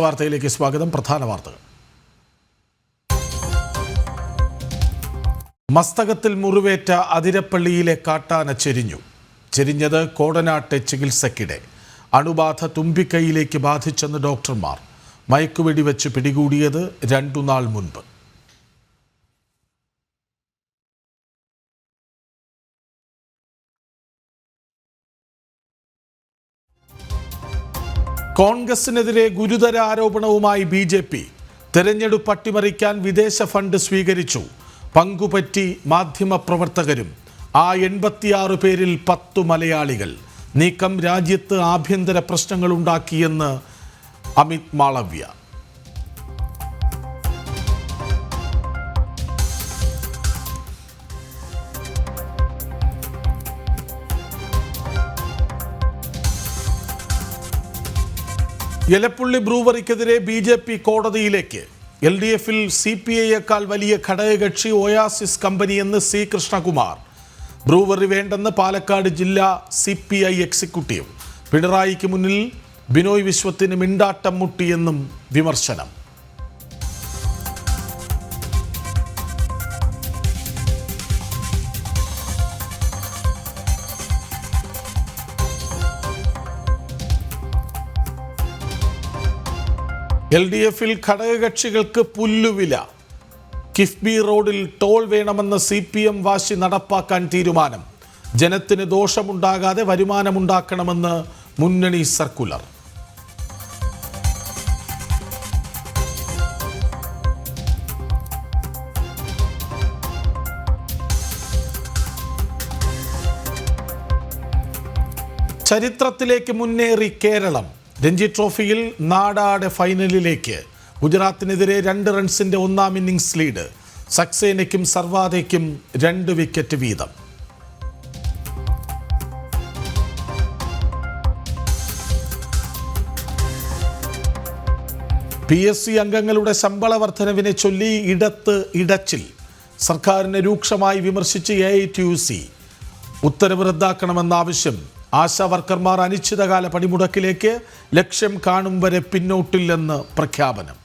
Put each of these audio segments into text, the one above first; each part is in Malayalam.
ദേശവാർത്തയിലേക്ക് സ്വാഗതം. പ്രധാന വാർത്തകൾ. മസ്തകത്തിൽ മുറിവേറ്റ അതിരപ്പള്ളിയിലെ കാട്ടാന ചെരിഞ്ഞത് കോടനാട്ടെ ചികിത്സയ്ക്കിടെ. അണുബാധ തുമ്പിക്കൈയിലേക്ക് ബാധിച്ചെന്ന് ഡോക്ടർമാർ. മയക്കുവെടി വെച്ച് പിടികൂടിയത് 2 നാൾ മുൻപ്. കോൺഗ്രസിനെതിരെ ഗുരുതര ആരോപണവുമായി BJP. തെരഞ്ഞെടുപ്പ് അട്ടിമറിക്കാൻ വിദേശ ഫണ്ട് സ്വീകരിച്ചു. പങ്കുപറ്റി മാധ്യമപ്രവർത്തകരും. ആ 86 പേരിൽ 10 മലയാളികൾ. നീക്കം രാജ്യത്ത് ആഭ്യന്തര പ്രശ്നങ്ങളുണ്ടാക്കിയെന്ന് അമിത് മാളവ്യ. എലപ്പുള്ളി ബ്രൂവറിക്കെതിരെ BJP കോടതിയിലേക്ക്. LDFിൽ CPIയേക്കാൾ വലിയ ഘടകകക്ഷി ഒയാസിസ് കമ്പനിയെന്ന് C. കൃഷ്ണകുമാർ. ബ്രൂവറി വേണ്ടെന്ന് പാലക്കാട് ജില്ലാ CPI എക്സിക്യൂട്ടീവ്. പിണറായിക്ക് മുന്നിൽ ബിനോയ് വിശ്വത്തിന് മിണ്ടാട്ടം മുട്ടിയെന്നും വിമർശനം. LDFിൽ ഘടകകക്ഷികൾക്ക് പുല്ലുവില. കിഫ്ബി റോഡിൽ ടോൾ വേണമെന്ന CPM വാശി നടപ്പാക്കാൻ തീരുമാനം. ജനത്തിന് ദോഷമുണ്ടാകാതെ വരുമാനമുണ്ടാക്കണമെന്ന് മുന്നണി സർക്കുലർ. ചരിത്രത്തിലേക്ക് മുന്നേറി കേരളം. രഞ്ജി ട്രോഫിയിൽ നാടാടെ ഫൈനലിലേക്ക്. ഗുജറാത്തിനെതിരെ 2 റൺസിന്റെ 1-ാം ഇന്നിംഗ്സ് ലീഡ്. സക്സേനയ്ക്കും സർവാദയ്ക്കും 2 വിക്കറ്റ് വീതം. PSC അംഗങ്ങളുടെ ശമ്പള വർധനവിനെ ചൊല്ലി ഇടച്ചിൽ. സർക്കാരിനെ രൂക്ഷമായി വിമർശിച്ച് AITUC. ഉത്തരവ് റദ്ദാക്കണമെന്ന ആവശ്യം. ആശാ വർക്കർമാർ അനിശ്ചിതകാല പണിമുടക്കിലേക്ക്. ലക്ഷ്യം കാണും വരെ പിന്നോട്ടില്ലെന്ന് പ്രഖ്യാപനം.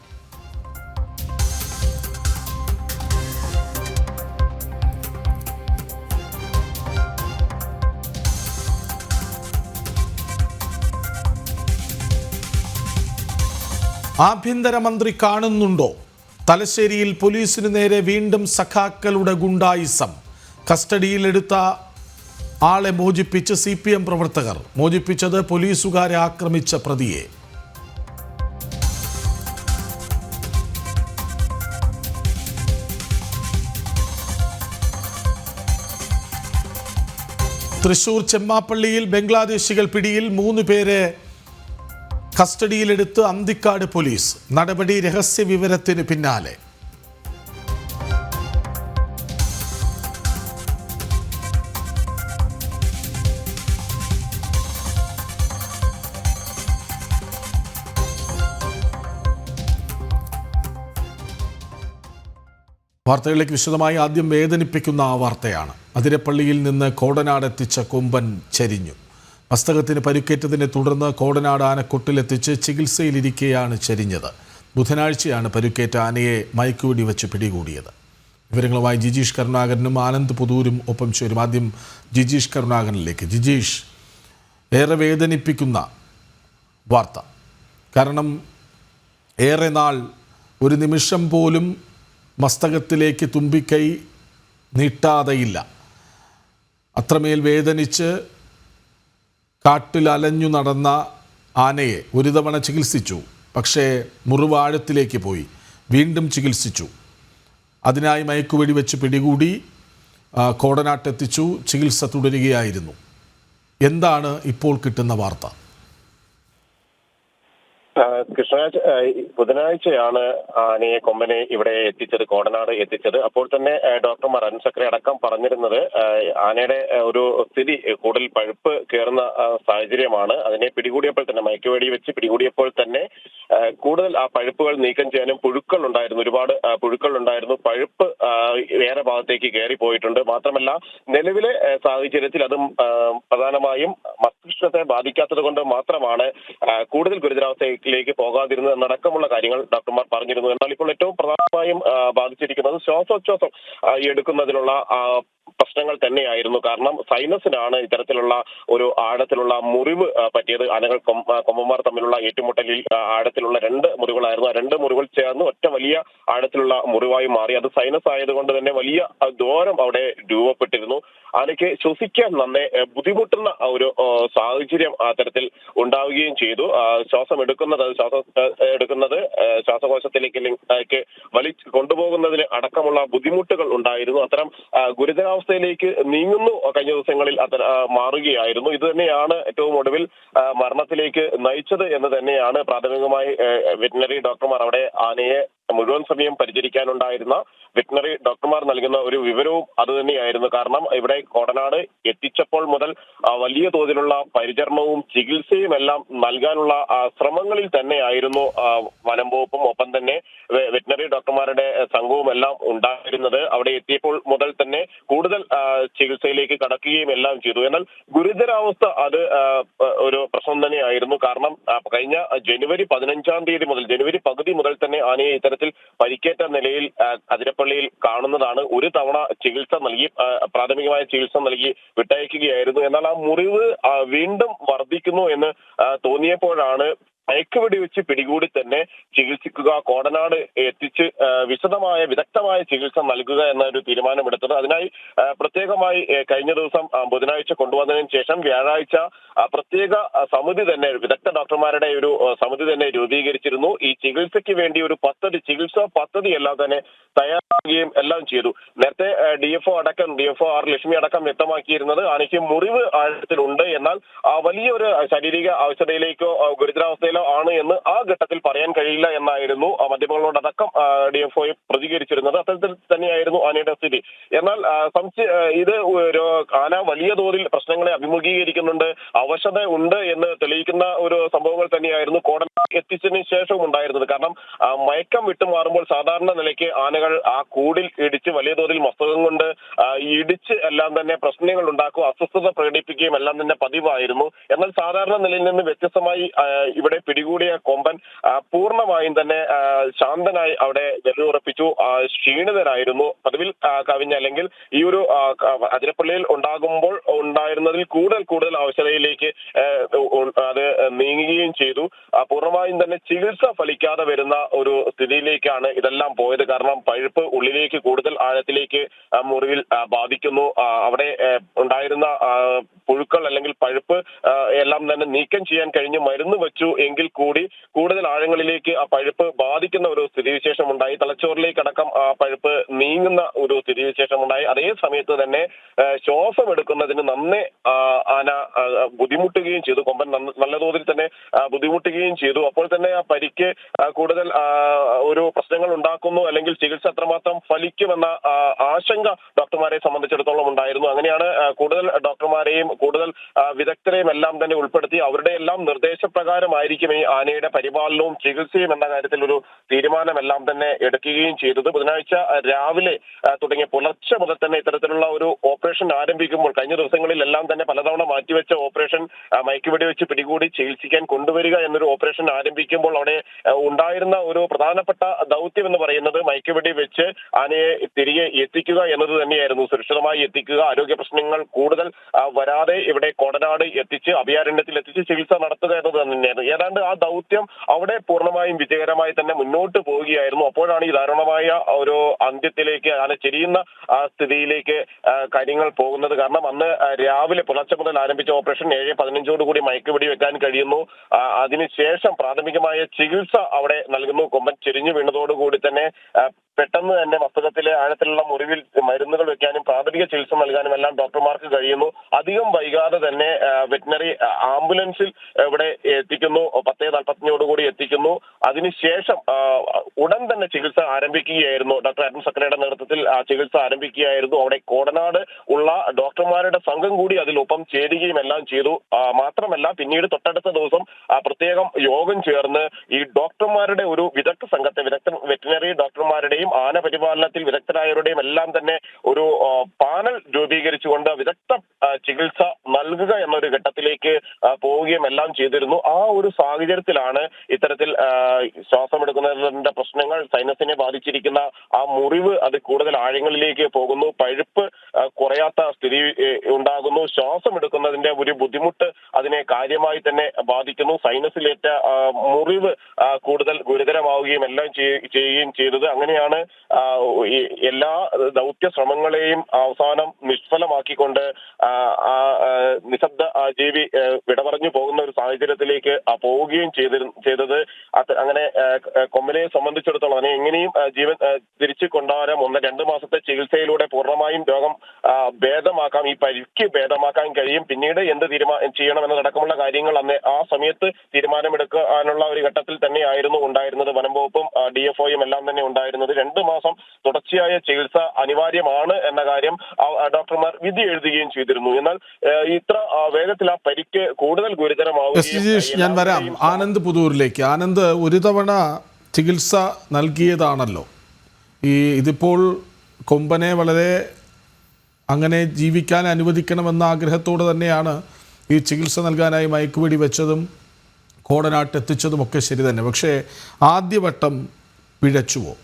ആഭ്യന്തരമന്ത്രി കാണുന്നുണ്ടോ? തലശ്ശേരിയിൽ പോലീസിനു നേരെ വീണ്ടും സഖാക്കളുടെ ഗുണ്ടായിസം. കസ്റ്റഡിയിലെടുത്ത ആളെ മോചിപ്പിച്ച് CPM പ്രവർത്തകർ. മോചിപ്പിച്ചത് പോലീസുകാരെ ആക്രമിച്ച പ്രതിയെ. തൃശൂർ ചെമ്മാപ്പള്ളിയിൽ ബംഗ്ലാദേശികൾ പിടിയിൽ. 3 പേരെ കസ്റ്റഡിയിലെടുത്ത് അന്തിക്കാട് പോലീസ്. നടപടി രഹസ്യ വിവരത്തിന് പിന്നാലെ. വാർത്തകളിലേക്ക് വിശദമായി. ആദ്യം വേദനിപ്പിക്കുന്ന ആ വാർത്തയാണ്. അതിരപ്പള്ളിയിൽ നിന്ന് കോടനാട് എത്തിച്ച കൊമ്പൻ ചെരിഞ്ഞു. മസ്തകത്തിന് പരുക്കേറ്റതിനെ തുടർന്ന് കോടനാട് ആനക്കൊട്ടിലെത്തിച്ച് ചികിത്സയിലിരിക്കെയാണ് ചെരിഞ്ഞത്. ബുധനാഴ്ചയാണ് പരുക്കേറ്റ ആനയെ മയക്കുവെടി വെച്ച് പിടികൂടിയത്. വിവരങ്ങളുമായി ജിജീഷ് കരുണാകരനും ആനന്ദ് പുതൂരും ഒപ്പം ചേരും. ആദ്യം ജിജീഷ് കരുണാകരനിലേക്ക്. ജിജീഷ്, ഏറെ വേദനിപ്പിക്കുന്ന വാർത്ത. കാരണം ഏറെ നാൾ ഒരു നിമിഷം പോലും മസ്തകത്തിലേക്ക് തുമ്പിക്കൈ നീട്ടാതെയില്ല. അത്രമേൽ വേദനിച്ച് കാട്ടിൽ അലഞ്ഞു നടന്ന ആനയെ ഒരു തവണ ചികിത്സിച്ചു. പക്ഷേ മുറിവ് ആഴത്തിലേക്ക് പോയി. വീണ്ടും ചികിത്സിച്ചു. അതിനായി മയക്കുവെടി വെച്ച് പിടികൂടി കോടനാട്ടെത്തിച്ചു. ചികിത്സ തുടരുകയായിരുന്നു. എന്താണ് ഇപ്പോൾ കിട്ടുന്ന വാർത്ത? ബുധനാഴ്ചയാണ് ആനയെ കൊമ്പനെ ഇവിടെ എത്തിച്ചത്, കോടനാട് എത്തിച്ചത്. അപ്പോൾ തന്നെ ഡോക്ടർമാർ അൻസക്രെ അടക്കം പറഞ്ഞിരുന്നത് ആനയുടെ ഒരു സ്ഥിതി കൂടുതൽ പഴുപ്പ് കയറുന്ന സാഹചര്യമാണ്. അതിനെ പിടികൂടിയപ്പോൾ തന്നെ, മയക്കുവെടി വെച്ച് പിടികൂടിയപ്പോൾ തന്നെ കൂടുതൽ ആ പഴുപ്പുകൾ നീക്കം ചെയ്യാനും പുഴുക്കൾ ഉണ്ടായിരുന്നു, ഒരുപാട് പുഴുക്കൾ ഉണ്ടായിരുന്നു. പഴുപ്പ് വേറെ ഭാഗത്തേക്ക് കയറി പോയിട്ടുണ്ട്. മാത്രമല്ല നിലവിലെ സാഹചര്യത്തിൽ അതും പ്രധാനമായും മസ്തിഷ്കത്തെ ബാധിക്കാത്തത് കൊണ്ട് മാത്രമാണ് കൂടുതൽ ഗുരുതരാവസ്ഥയ്ക്ക് ഹോസ്പിറ്റലിലേക്ക് പോകാതിരുന്നത് എന്നടക്കമുള്ള കാര്യങ്ങൾ ഡോക്ടർമാർ പറഞ്ഞിരുന്നു. എന്നാൽ ഇപ്പോൾ ഏറ്റവും പ്രധാനമായും ബാധിച്ചിരിക്കുന്നത് ശ്വാസോച്ഛ്വാസം എടുക്കുന്നതിനുള്ള പ്രശ്നങ്ങൾ തന്നെയായിരുന്നു. കാരണം സൈനസിനാണ് ഇത്തരത്തിലുള്ള ഒരു ആഴത്തിലുള്ള മുറിവ് പറ്റിയത്. ആനകൾ കൊമ്പന്മാർ തമ്മിലുള്ള ഏറ്റുമുട്ടലിൽ ആഴത്തിലുള്ള 2 മുറിവുകളായിരുന്നു. ആ 2 മുറിവുകൾ ചേർന്ന് ഒറ്റ വലിയ ആഴത്തിലുള്ള മുറിവായി മാറി. അത് സൈനസ് ആയതുകൊണ്ട് തന്നെ വലിയ ദ്വാരം അവിടെ രൂപപ്പെട്ടിരുന്നു. ആനയ്ക്ക് ശ്വസിക്കാൻ നന്നേ ബുദ്ധിമുട്ടുന്ന ഒരു സാഹചര്യം അത്തരത്തിൽ ഉണ്ടാവുകയും ചെയ്തു. ശ്വാസം എടുക്കുന്നത് ശ്വാസകോശത്തിലേക്ക് കൊണ്ടുപോകുന്നതിന് അടക്കമുള്ള ബുദ്ധിമുട്ടുകൾ ഉണ്ടായിരുന്നു. അത്തരം ഗുരുതരാവസ്ഥയിലേക്ക് നീങ്ങുന്നു കഴിഞ്ഞ ദിവസങ്ങളിൽ മാറുകയായിരുന്നു. ഇത് തന്നെയാണ് ഏറ്റവും ഒടുവിൽ മരണത്തിലേക്ക് നയിച്ചത് എന്ന് തന്നെയാണ് പ്രാഥമികമായി വെറ്റിനറി ഡോക്ടർമാർ അവിടെ ആനയെ മുഴുവൻ സമയം പരിചരിക്കാനുണ്ടായിരുന്ന വെറ്റിനറി ഡോക്ടർമാർ നൽകുന്ന ഒരു വിവരവും അത് തന്നെയായിരുന്നു. കാരണം ഇവിടെ കോടനാട് എത്തിച്ചപ്പോൾ മുതൽ വലിയ തോതിലുള്ള പരിചരണവും ചികിത്സയും എല്ലാം നൽകാനുള്ള ശ്രമങ്ങളിൽ തന്നെയായിരുന്നു വനം വകുപ്പും ഒപ്പം തന്നെ വെറ്റിനറി ഡോക്ടർമാരുടെ സംഘവും എല്ലാം ഉണ്ടായിരുന്നത്. അവിടെ എത്തിയപ്പോൾ മുതൽ തന്നെ കൂടുതൽ ചികിത്സയിലേക്ക് കടക്കുകയും എല്ലാം ചെയ്തു. എന്നാൽ ഗുരുതരാവസ്ഥ അത് ഒരു പ്രശ്നം തന്നെയായിരുന്നു. കാരണം കഴിഞ്ഞ ജനുവരി 15-ാം തീയതി മുതൽ ജനുവരി പകുതി മുതൽ തന്നെ ആനയെ ഇത്തരത്തിൽ പരിക്കേറ്റ നിലയിൽ അതിരപ്പള്ളിയിൽ കാണുന്നതാണ്. ഒരു തവണ പ്രാഥമികമായ ചികിത്സ നൽകി വിട്ടയക്കുകയായിരുന്നു. എന്നാൽ ആ മുറിവ് വീണ്ടും വർദ്ധിക്കുന്നു എന്ന് തോന്നിയപ്പോഴാണ് മയക്കുവെടി വെച്ച് പിടികൂടി തന്നെ ചികിത്സിക്കുക, കോടനാട് എത്തിച്ച് വിദഗ്ധമായ ചികിത്സ നൽകുക എന്നൊരു തീരുമാനമെടുത്തത്. അതിനായി പ്രത്യേകമായി കഴിഞ്ഞ ദിവസം ബുധനാഴ്ച കൊണ്ടുവന്നതിന് ശേഷം വ്യാഴാഴ്ച പ്രത്യേക സമിതി തന്നെ, വിദഗ്ധ ഡോക്ടർമാരുടെ ഒരു സമിതി തന്നെ രൂപീകരിച്ചിരുന്നു. ഈ ചികിത്സയ്ക്ക് വേണ്ടി ഒരു ചികിത്സാ പദ്ധതി എല്ലാം തന്നെ തയ്യാറാക്കുകയും എല്ലാം ചെയ്തു. നേരത്തെ DFO ആർ ലക്ഷ്മി അടക്കം വ്യക്തമാക്കിയിരുന്നത് ആനയ്ക്ക് മുറിവ് ആഴത്തിലുണ്ട്, എന്നാൽ വലിയൊരു ശാരീരിക അവസ്ഥയിലേക്കോ ഗുരുതരാവസ്ഥയിലോ ആണ് എന്ന് ആ ഘട്ടത്തിൽ പറയാൻ കഴിയില്ല എന്നായിരുന്നു മാധ്യമങ്ങളോടക്കം DFO പ്രതികരിച്ചിരുന്നത്. അത്തരത്തിൽ തന്നെയായിരുന്നു ആനയുടെ സ്ഥിതി. എന്നാൽ ഇത് ആന വലിയ തോതിൽ പ്രശ്നങ്ങളെ അഭിമുഖീകരിക്കുന്നുണ്ട്, അവശത ഉണ്ട് എന്ന് തെളിയിക്കുന്ന ഒരു സംഭവങ്ങൾ തന്നെയായിരുന്നു കോടതി എത്തിച്ചതിന് ശേഷവും ഉണ്ടായിരുന്നത്. കാരണം മയക്കം വിട്ടുമാറുമ്പോൾ സാധാരണ നിലയ്ക്ക് ആനകൾ ആ കൂടിൽ ഇടിച്ച് വലിയ തോതിൽ മസ്തകം കൊണ്ട് ഇടിച്ച് എല്ലാം തന്നെ പ്രശ്നങ്ങൾ ഉണ്ടാക്കുക, അസ്വസ്ഥത പ്രകടിപ്പിക്കുകയും എല്ലാം തന്നെ പതിവായിരുന്നു. എന്നാൽ സാധാരണ നിലയിൽ നിന്ന് വ്യത്യസ്തമായി ഇവിടെ പിടികൂടിയ കൊമ്പൻ പൂർണ്ണമായും തന്നെ ശാന്തനായി അവിടെ നിലയുറപ്പിച്ചു. ക്ഷീണിതരായിരുന്നു. പതിവിൽ കവിഞ്ഞ അല്ലെങ്കിൽ ഈ ഒരു അതിരപ്പള്ളിയിൽ ഉണ്ടായിരുന്നതിൽ കൂടുതൽ അവശതയിലേക്ക് അത് നീങ്ങുകയും ചെയ്തു. പൂർണ്ണമായും തന്നെ ചികിത്സ ഫലിക്കാതെ വരുന്ന ഒരു സ്ഥിതിയിലേക്കാണ് ഇതെല്ലാം പോയത്. കാരണം പഴുപ്പ് ഉള്ളിലേക്ക് കൂടുതൽ ആഴത്തിലേക്ക് മുറിവിൽ ബാധിക്കുന്നു. അവിടെ ഉണ്ടായിരുന്ന പുഴുക്കൾ അല്ലെങ്കിൽ പഴുപ്പ് എല്ലാം തന്നെ നീക്കം ചെയ്യാൻ കഴിഞ്ഞ് മരുന്ന് വെച്ചു എങ്കിൽ കൂടി കൂടുതൽ ആഴങ്ങളിലേക്ക് ആ പഴുപ്പ് ബാധിക്കുന്ന ഒരു സ്ഥിതിവിശേഷം ഉണ്ടായി. തലച്ചോറിലേക്ക് അടക്കം ആ പഴുപ്പ് നീങ്ങുന്ന ഒരു സ്ഥിതിവിശേഷം ഉണ്ടായി. അതേ സമയത്ത് തന്നെ ശ്വാസം എടുക്കുന്നതിന് നന്നേ ആന ബുദ്ധിമുട്ടുകയും ചെയ്തു. കൊമ്പൻ നല്ല തോതിൽ തന്നെ ബുദ്ധിമുട്ടുകയും ചെയ്തു. അപ്പോൾ തന്നെ ആ പരിക്ക് കൂടുതൽ ഒരു പ്രശ്നങ്ങൾ ഉണ്ടാക്കുന്നു അല്ലെങ്കിൽ ചികിത്സ അത്രമാത്രം ഫലിക്കുമെന്ന ആശങ്ക ഡോക്ടർമാരെ സംബന്ധിച്ചിടത്തോളം ഉണ്ടായിരുന്നു. അങ്ങനെയാണ് കൂടുതൽ ഡോക്ടർമാരെയും കൂടുതൽ വിദഗ്ധരെയും എല്ലാം തന്നെ ഉൾപ്പെടുത്തി അവരുടെ എല്ലാം നിർദ്ദേശപ്രകാരമായിരിക്കും ഈ ആനയുടെ പരിപാലനവും ചികിത്സയും എന്ന കാര്യത്തിൽ ഒരു തീരുമാനമെല്ലാം തന്നെ എടുക്കുകയും ചെയ്തത്. ബുധനാഴ്ച രാവിലെ തുടങ്ങിയ പുലർച്ചെ മുതൽ തന്നെ ഇത്തരത്തിലുള്ള ഒരു ഓപ്പറേഷൻ ആരംഭിക്കുമ്പോൾ കഴിഞ്ഞ ദിവസങ്ങളിലെല്ലാം തന്നെ പലതവണ മാറ്റിവെച്ച ഓപ്പറേഷൻ മയക്കുവെടി വെച്ച് പിടികൂടി ചികിത്സിക്കാൻ കൊണ്ടുവരിക എന്നൊരു ഓപ്പറേഷൻ ആരംഭിക്കുമ്പോൾ അവിടെ ഉണ്ടായിരുന്ന ഒരു പ്രധാനപ്പെട്ട ദൗത്യം എന്ന് പറയുന്നത് മയക്കുവെടി വെച്ച് ആനയെ തിരികെ എത്തിക്കുക എന്നത് തന്നെയായിരുന്നു. സുരക്ഷിതമായി എത്തിക്കുക, ആരോഗ്യ പ്രശ്നങ്ങൾ കൂടുതൽ വരാതെ ഇവിടെ കോടനാട് എത്തിച്ച് അഭയാരണ്യത്തിൽ എത്തിച്ച് ചികിത്സ നടത്തുക എന്നത് തന്നെയായിരുന്നു. ഏതാണ്ട് ആ ദൗത്യം അവിടെ പൂർണ്ണമായും വിജയകരമായി തന്നെ മുന്നോട്ട് പോവുകയായിരുന്നു. അപ്പോഴാണ് ഈ ദാരുണമായ ഒരു അന്ത്യത്തിലേക്ക് ആന ചെരിയുന്ന സ്ഥിതിയിലേക്ക് കാര്യങ്ങൾ പോകുന്നത്. കാരണം അന്ന് രാവിലെ പുലർച്ചെ മുതൽ ആരംഭിച്ച ഓപ്പറേഷൻ 7:15 മയക്കുവെടി വെക്കാൻ കഴിയുന്നു. അതിനുശേഷം പ്രാഥമികമായ ചികിത്സ അവിടെ നൽകുന്നു. കൊമ്പൻ ചെരിഞ്ഞു വീണതോടുകൂടി തന്നെ പെട്ടെന്ന് തന്നെ മസ്തകത്തിലെ ആഴത്തിലുള്ള മുറിവിൽ മരുന്നുകൾ വെക്കാനും പ്രാഥമിക ചികിത്സ നൽകാനും എല്ലാം ഡോക്ടർമാർക്ക് കഴിയുന്നു. അധികം വൈകാതെ തന്നെ വെറ്റിനറി ആംബുലൻസിൽ ഇവിടെ എത്തിക്കുന്നു. 10:45 എത്തിക്കുന്നു. അതിനുശേഷം ഉടൻ തന്നെ ചികിത്സ ആരംഭിക്കുകയായിരുന്നു. ഡോക്ടർ അരുൺ സക്രയുടെ നേതൃത്വത്തിൽ ചികിത്സ ആരംഭിക്കുകയായിരുന്നു. അവിടെ കോടനാട് ഉള്ള ഡോക്ടർമാരുടെ സംഘം കൂടി അതിലൊപ്പം ചേരുകയും എല്ലാം ചെയ്തു. മാത്രമല്ല പിന്നീട് തൊട്ടടുത്ത ദിവസം പ്രത്യേകം യോഗം ചേർന്ന് ഈ ഡോക്ടർമാരുടെ ഒരു വിദഗ്ധ സംഘത്തെ വെറ്റിനറി ഡോക്ടർമാരുടെയും വിദഗ്ധരുടെയും ആന പരിപാലനത്തിൽ വിദഗ്ധരായവരുടെയും എല്ലാം തന്നെ ഒരു പാനൽ രൂപീകരിച്ചുകൊണ്ട് വിദഗ്ധ ചികിത്സ നൽകുക എന്നൊരു ഘട്ടത്തിലേക്ക് പോവുകയും എല്ലാം ചെയ്തിരുന്നു. ആ ഒരു സാഹചര്യത്തിലാണ് ഇത്തരത്തിൽ ശ്വാസമെടുക്കുന്നതിന്റെ പ്രശ്നങ്ങൾ, സൈനസിനെ ബാധിച്ചിരിക്കുന്ന ആ മുറിവ് അത് കൂടുതൽ ആഴങ്ങളിലേക്ക് പോകുന്നു, പഴുപ്പ് കുറയാത്ത സ്ഥിതി ഉണ്ടാകുന്നു, ശ്വാസം എടുക്കുന്നതിന്റെ ഒരു ബുദ്ധിമുട്ട് അതിനെ കാര്യമായി തന്നെ ബാധിക്കുന്നു, സൈനസിലേറ്റ മുറിവ് കൂടുതൽ ഗുരുതരമാവുകയും എല്ലാം ചെയ്യുകയും ചെയ്തത്. അങ്ങനെയാണ് എല്ലാ ദൗത്യ ശ്രമങ്ങളെയും അവസാനം നിഷ്ഫലമാക്കിക്കൊണ്ട് നിശബ്ദ ജീവി വിട പറഞ്ഞു പോകുന്ന ഒരു സാഹചര്യത്തിലേക്ക് പോവുകയും ചെയ്തത്. അങ്ങനെ കൊമ്പനെ സംബന്ധിച്ചിടത്തോളം അതിനെ എങ്ങനെയും ജീവൻ തിരിച്ചു കൊണ്ടുവരാം, 1-2 മാസത്തെ ചികിത്സയിലൂടെ പൂർണ്ണമായും രോഗം ഭേദമാക്കാം, ഈ പരിക്ക് ഭേദമാക്കാൻ കഴിയും. പിന്നീട് എന്ത് ചെയ്യണമെന്നതടക്കമുള്ള കാര്യങ്ങൾ ആ സമയത്ത് തീരുമാനമെടുക്കാനുള്ള ഒരു ഘട്ടത്തിൽ തന്നെയായിരുന്നു ഉണ്ടായിരുന്നത്. വനം വകുപ്പും DFOയും എല്ലാം തന്നെ ഉണ്ടായിരുന്നത്. 2 മാസം തുടർച്ചയായ ചികിത്സ അനിവാര്യമാണ് എന്ന കാര്യം ഡോക്ടർമാർ വിധി എഴുതുകയും ചെയ്തിരുന്നു. എന്നാൽ ഇത്ര വേഗത്തിൽ ആ പരിക്ക് കൂടുതൽ ഗുരുതരമാവുകയും. ഞാൻ വരാം ആനന്ദ് പുതൂരിലേക്ക്. ആനന്ദ്, ഒരു തവണ ചികിത്സ നൽകിയതാണല്ലോ. ഇതിപ്പോൾ കൊമ്പനെ വളരെ അങ്ങനെ ജീവിക്കാൻ അനുവദിക്കണമെന്ന ആഗ്രഹത്തോടെ തന്നെയാണ് ഈ ചികിത്സ നൽകാനായി മയക്കുവെടി വെച്ചതും കോടനാട്ട് എത്തിച്ചതും ഒക്കെ ശരി തന്നെ. പക്ഷേ ആദ്യവട്ടം പിഴച്ചുവോ?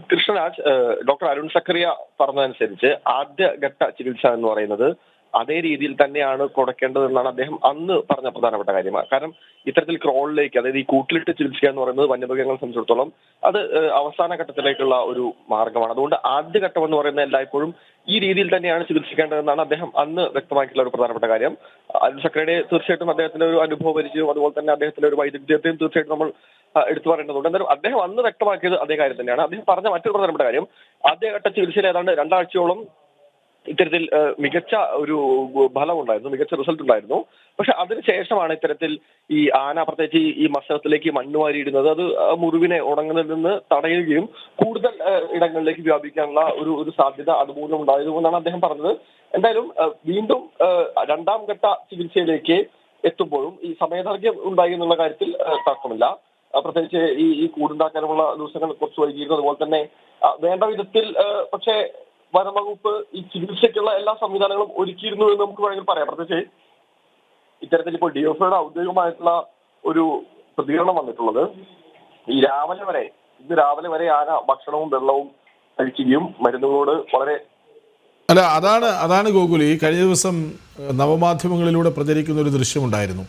കൃഷ്ണരാജ്, ഡോക്ടർ അരുൺ സക്കറിയ പറഞ്ഞതനുസരിച്ച് ആദ്യഘട്ട ചികിത്സ എന്ന് പറയുന്നത് അതേ രീതിയിൽ തന്നെയാണ് കൊടുക്കേണ്ടതെന്നാണ് അദ്ദേഹം അന്ന് പറഞ്ഞ പ്രധാനപ്പെട്ട കാര്യം. കാരണം ഇത്തരത്തിൽ ക്രോളിലേക്ക്, അതായത് ഈ കൂട്ടിലിട്ട് ചികിത്സിക്കുക എന്ന് പറയുന്നത് വന്യമൃഗങ്ങളെ സംബന്ധിച്ചിടത്തോളം അത് അവസാന ഘട്ടത്തിലേക്കുള്ള ഒരു മാർഗമാണ്. അതുകൊണ്ട് ആദ്യഘട്ടം എന്ന് പറയുന്നത് എല്ലായ്പ്പോഴും ഈ രീതിയിൽ തന്നെയാണ് ചികിത്സിക്കേണ്ടതെന്നാണ് അദ്ദേഹം അന്ന് വ്യക്തമാക്കിയിട്ടുള്ള ഒരു പ്രധാനപ്പെട്ട കാര്യം. അരുൺ സക്കറിയുടെ തീർച്ചയായിട്ടും അദ്ദേഹത്തിന്റെ ഒരു അനുഭവ പരിചയവും അതുപോലെ തന്നെ അദ്ദേഹത്തിന്റെ ഒരു വൈദഗ്ധ്യത്തെയും തീർച്ചയായിട്ടും നമ്മൾ എടുത്തു പറയേണ്ടതുണ്ട്. എന്തായാലും അദ്ദേഹം അന്ന് വ്യക്തമാക്കിയത് അതേ കാര്യം തന്നെയാണ്. അദ്ദേഹം പറഞ്ഞ മറ്റൊരു പ്രധാനപ്പെട്ട കാര്യം, ആദ്യഘട്ട ചികിത്സയിൽ ഏതാണ്ട് 2 ആഴ്ചയോളം ഇത്തരത്തിൽ മികച്ച ഒരു ഫലം ഉണ്ടായിരുന്നു, മികച്ച റിസൾട്ട് ഉണ്ടായിരുന്നു. പക്ഷെ അതിനുശേഷമാണ് ഇത്തരത്തിൽ ഈ ആന പ്രത്യേകിച്ച് ഈ മത്സരത്തിലേക്ക് മണ്ണുവാരിയിടുന്നത്. അത് മുറിവിനെ ഉണങ്ങുന്നതിൽ നിന്ന് തടയുകയും കൂടുതൽ ഇടങ്ങളിലേക്ക് വ്യാപിക്കാനുള്ള ഒരു സാധ്യത അതുമൂലം ഉണ്ടായതുകൊണ്ടാണ് അദ്ദേഹം പറഞ്ഞത്. എന്തായാലും വീണ്ടും 2ാം ഘട്ട ചികിത്സയിലേക്ക് എത്തുമ്പോഴും ഈ സമയദൈർഘ്യം ഉണ്ടായി എന്നുള്ള കാര്യത്തിൽ തർക്കമില്ല. പ്രത്യേകിച്ച് ഈ കൂടുണ്ടാക്കാനുള്ള ദിവസങ്ങൾ കുറച്ച് വൈകിയിരുന്നു. അതുപോലെ തന്നെ വേണ്ട വിധത്തിൽ പക്ഷേ വനംവകുപ്പ് ഈ ചികിത്സയ്ക്കുള്ള എല്ലാ സംവിധാനങ്ങളും ഒരുക്കിയിരുന്നു എന്ന് നമുക്ക് വേണമെങ്കിൽ പറയാം. പ്രത്യേകിച്ച് ഇത്തരത്തിൽ ഇപ്പോൾ DFOയുടെ ഔദ്യോഗികമായിട്ടുള്ള ഒരു പ്രതികരണം വന്നിട്ടുള്ളത് ഇന്ന് രാവിലെ വരെ ആന ഭക്ഷണവും വെള്ളവും കഴിക്കുകയും മരുന്നുകളോട് വളരെ അതാണ് ഗോകുൽ. ഈ കഴിഞ്ഞ ദിവസം നവമാധ്യമങ്ങളിലൂടെ പ്രചരിക്കുന്ന ഒരു ദൃശ്യമുണ്ടായിരുന്നു.